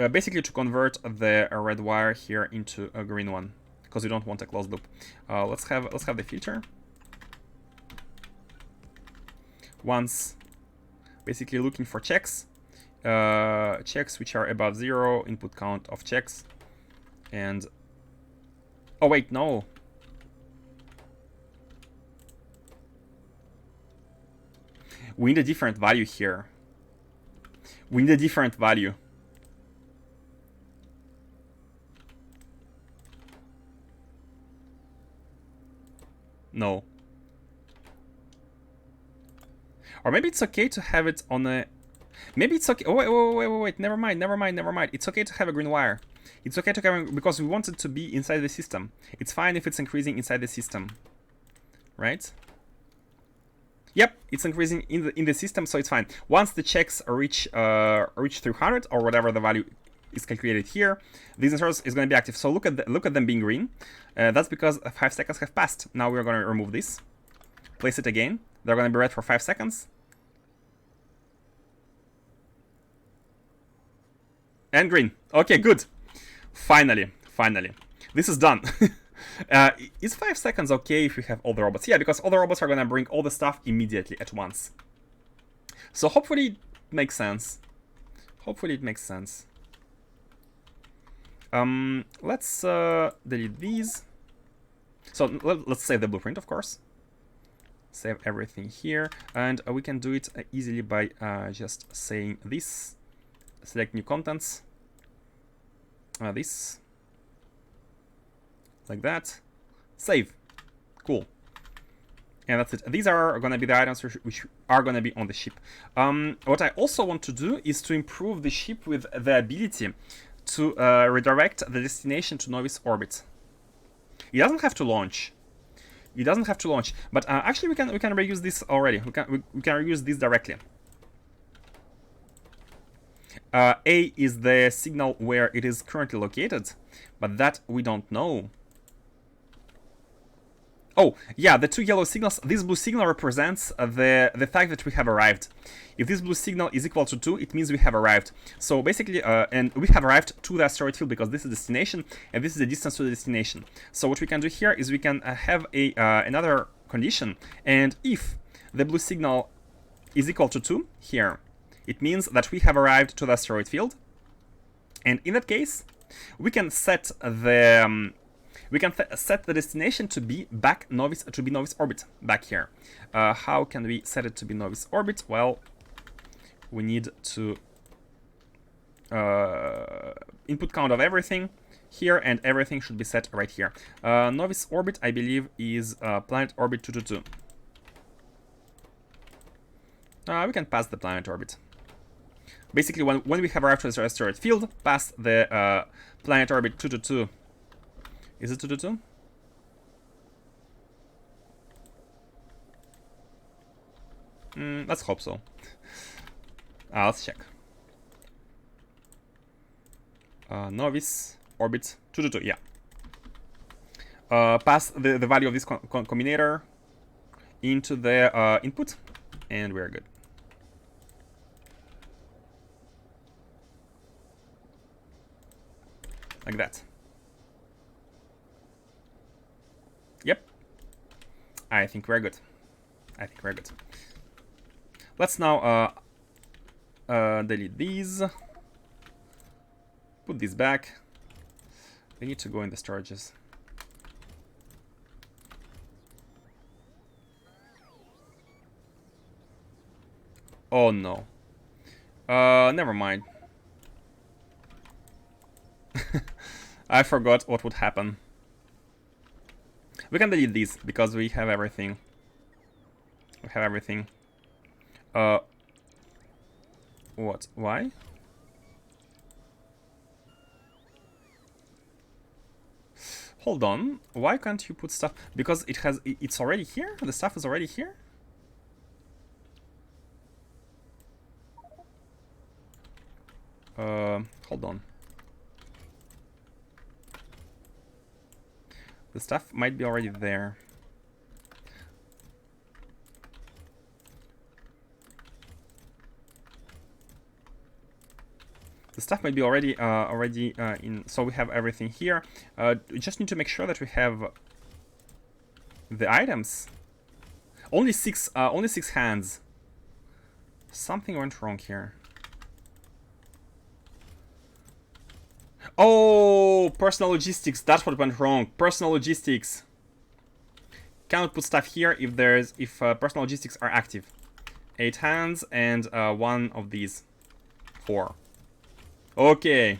Basically to convert the red wire here into a green one, because we don't want a closed loop. Let's have the filter. Once, basically looking for checks. Checks which are above 0, input count of checks. And... oh wait, no. We need a different value here. We need a different value. No. Or maybe it's okay to have it on a... maybe it's okay... oh, wait. Never mind. It's okay to have a green wire. It's okay to have... because we want it to be inside the system. It's fine if it's increasing inside the system. Right? Yep, it's increasing in the system, so it's fine. Once the checks reach 300 or whatever the value is calculated here, this inserts is going to be active. So look at them being green. That's because 5 seconds have passed. Now we're going to remove this, place it again. They're going to be red for 5 seconds, and green. Okay, good. Finally, this is done. Is 5 seconds okay if we have all the robots? Yeah, because all the robots are gonna bring all the stuff immediately at once. So hopefully it makes sense. Let's delete these. So let's save the blueprint, of course. Save everything here, and we can do it easily by just saying this. Select new contents. This. Like that. Save. Cool. And that's it. These are going to be the items which are going to be on the ship. What I also want to do is to improve the ship with the ability to redirect the destination to novice orbit. It doesn't have to launch. But actually we can reuse this already. We can reuse this directly. A is the signal where it is currently located, but that we don't know. Oh, yeah, the 2 yellow signals. This blue signal represents the fact that we have arrived. If this blue signal is equal to 2, it means we have arrived. So basically, and we have arrived to the asteroid field because this is the destination, and this is the distance to the destination. So what we can do here is we can have another condition, and if the blue signal is equal to 2 here, it means that we have arrived to the asteroid field. And in that case, we can set the... set the destination to be novice orbit back here. How can we set it to be novice orbit? Well, we need to input count of everything here, and everything should be set right here. Novice orbit, I believe, is planet orbit 222. We can pass the planet orbit. Basically, when we have arrived to the asteroid field, pass the planet orbit 222. Is it 222? Let's hope so. Let's check. Novice orbit 222, yeah. Pass the value of this combinator into the input, and we're good. Like that. Yep. I think we're good. Let's now delete these. Put these back. They need to go in the storages. Oh no. Never mind. I forgot what would happen. We can delete these because we have everything. We have everything. What? Why? Hold on. Why can't you put stuff? Because it's already here? The stuff is already here? Hold on. The stuff might be already there. The stuff might be already in. So we have everything here. We just need to make sure that we have the items. Only six hands. Something went wrong here. Oh, personal logistics. That's what went wrong. Personal logistics. Cannot put stuff here if personal logistics are active. 8 hands and one of these. 4. Okay.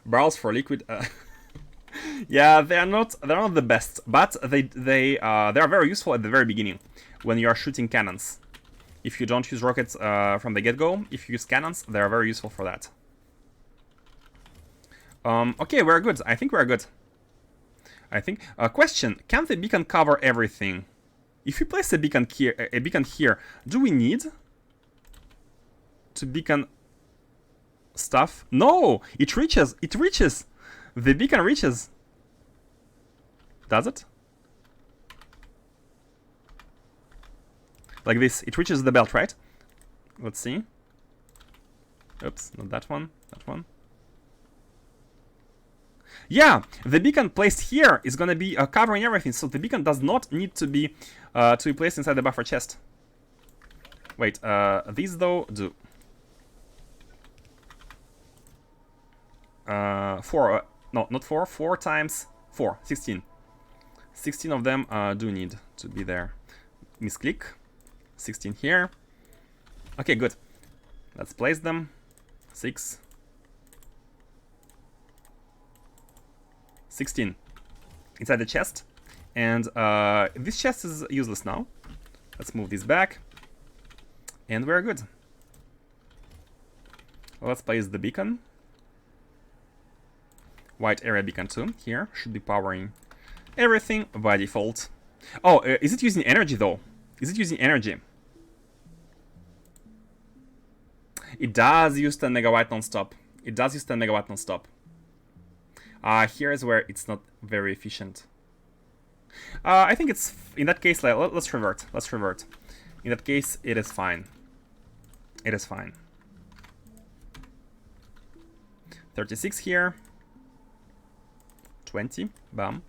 Barrels for liquid. Yeah, they're not the best, but they are very useful at the very beginning when you are shooting cannons. If you don't use rockets from the get-go, if you use cannons, they are very useful for that. Okay, we're good. I think we're good. I think. Question: can the beacon cover everything? If we place a beacon here, do we need to beacon stuff? No, it reaches. It reaches. The beacon reaches. Does it? Like this. It reaches the belt, right? Let's see. Oops, not that one. That one. Yeah, the beacon placed here is gonna be covering everything, so the beacon does not need to be placed inside the buffer chest. Wait, these though do. 4, no, not 4, 4 times 4, 16. 16 of them do need to be there. Misclick. 16 here. Okay, good. Let's place them. 6. 16 inside the chest, and this chest is useless now. Let's move this back, and we're good. Let's place the beacon. White area beacon 2 here should be powering everything by default. Oh, is it using energy though? Is it using energy? It does use 10 megawatt non-stop. It does use 10 megawatt non-stop. Here is where it's not very efficient. I think it's, in that case, let's revert. Let's revert. In that case, it is fine. It is fine. 36 here. 20, bam.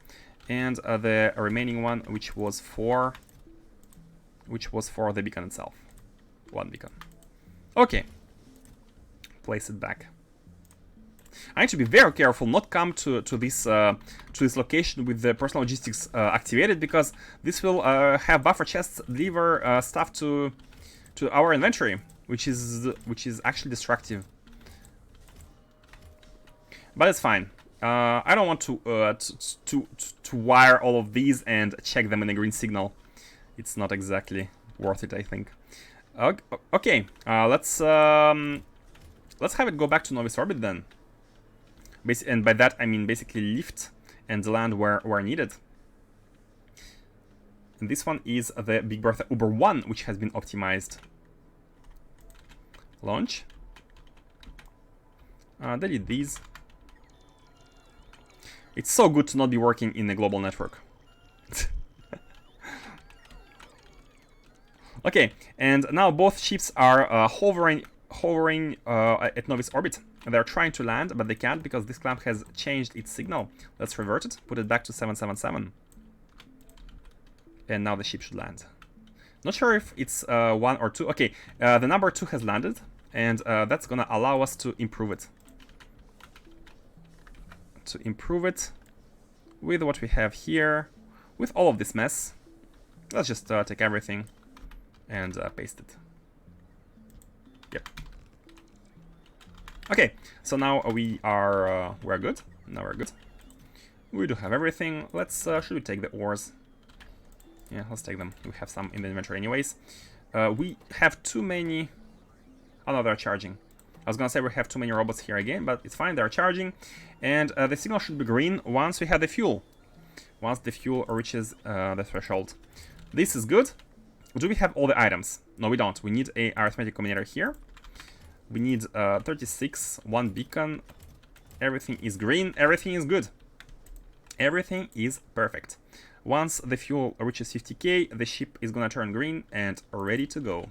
And the remaining one, which was for the beacon itself. 1 beacon. Okay. Place it back. I need to be very careful not come to this location with the personal logistics activated, because this will have buffer chests deliver stuff to our inventory, which is actually destructive. But it's fine. I don't want to wire all of these and check them in a green signal. It's not exactly worth it, I think. Okay, let's have it go back to Novice orbit then. And by that I mean basically lift and land where needed. And this one is the Big Bertha Uber 1, which has been optimized. Launch. Delete these. It's so good to not be working in a global network. Okay, and now both ships are hovering at Novice orbit. They're trying to land, but they can't because this clamp has changed its signal. Let's revert it, put it back to 777. And now the ship should land. Not sure if it's 1 or 2. Okay, the number 2 has landed, and that's gonna allow us to improve it. With what we have here, with all of this mess. Let's just take everything and paste it. Yep. Okay, so now we're good. Now we're good. We do have everything. Let's should we take the ores? Yeah, let's take them. We have some in the inventory anyways. We have too many. Oh no, they're charging. I was gonna say we have too many robots here again, but it's fine. They're charging, and the signal should be green once we have the fuel. Once the fuel reaches the threshold. This is good. Do we have all the items? No, we don't. We need a arithmetic combinator here. We need 36, 1 beacon. Everything is green. Everything is good. Everything is perfect. Once the fuel reaches 50k, the ship is gonna turn green and ready to go.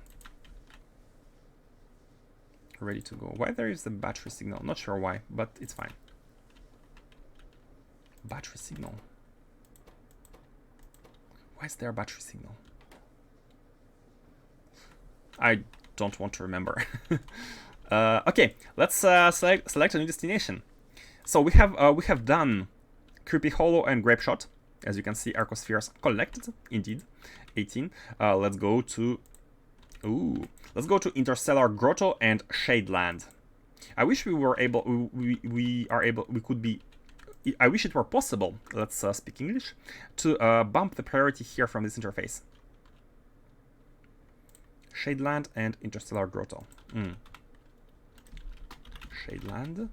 Ready to go. Why there is a battery signal? Not sure why, but it's fine. Battery signal. Why is there a battery signal? I don't want to remember. Okay, let's select a new destination. So we have done Creepy Hollow and Grape Shot. As you can see, Arcospheres collected, indeed, 18. Let's go to Interstellar Grotto and Shadeland. I wish we were able. We could be. I wish it were possible. Let's speak English to bump the priority here from this interface. Shadeland and Interstellar Grotto. Shadeland.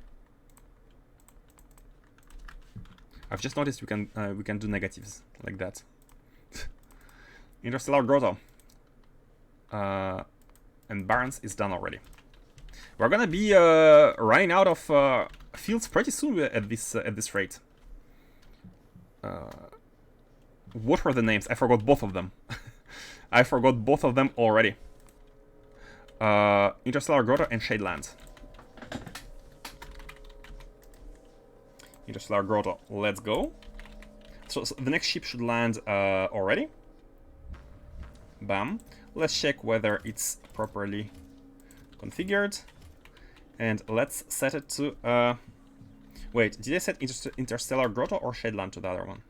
I've just noticed we can do negatives like that. Interstellar Grotto. And Barnes is done already. We're gonna be running out of fields pretty soon at this rate. What were the names? I forgot both of them. I forgot both of them already. Interstellar Grotto and Shadeland. Interstellar Grotto, let's go. So the next ship should land already. Bam. Let's check whether it's properly configured. And let's set it to... wait, did I set Interstellar Grotto or Shadeland to the other one?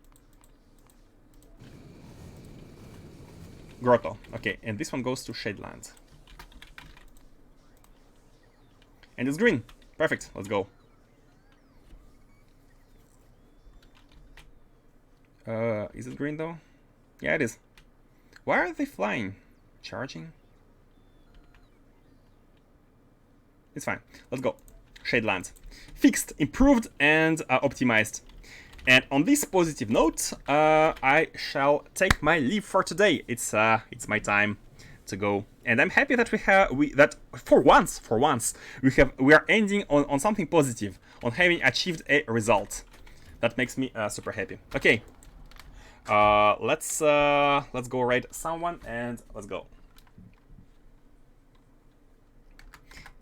Grotto. Okay, and this one goes to Shadeland. And it's green. Perfect, let's go. Is it green though? Yeah, it is. Why are they flying? Charging? It's fine. Let's go. Shadeland. Fixed, improved, and optimized. And on this positive note, I shall take my leave for today. It's my time to go, and I'm happy that for once we are ending on something positive, on having achieved a result. That makes me super happy. Okay. Let's go raid someone and let's go.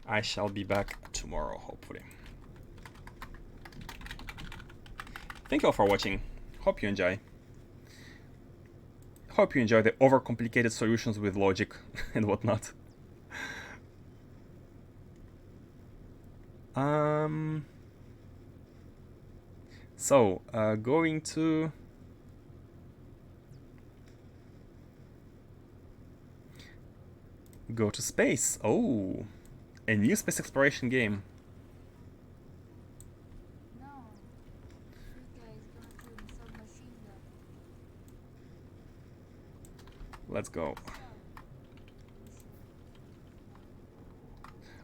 I shall be back tomorrow, hopefully. Thank you all for watching. Hope you enjoy. Hope you enjoy the overcomplicated solutions with logic and whatnot. So, going to... go to space. Oh, a new space exploration game. No, this guy is gonna put in submachine gun. Let's go.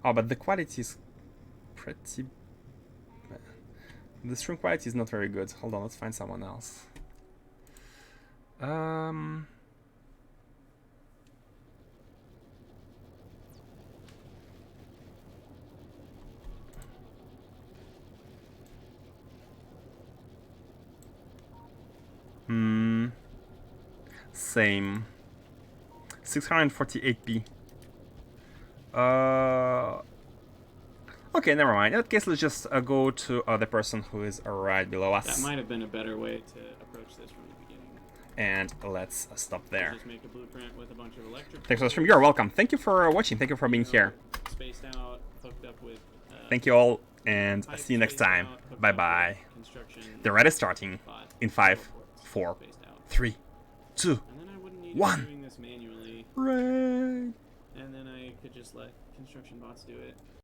Oh, but the quality is pretty... the stream quality is not very good. Hold on, let's find someone else. Same. 648p. Okay, never mind. In that case, let's just go to the person who is right below us. That might have been a better way to approach this from the beginning. And let's stop there. Just make a blueprint with a bunch of electric. Thanks for the stream. You're welcome. Thank you for watching. Thank you for being here. Spaced out, hooked up with. Thank you all, and see you next time. Bye bye. The raid is starting in 5, 4, 3, 2, and then I wouldn't need 1. doing this manually. Raid. And then I could just let construction bots do it.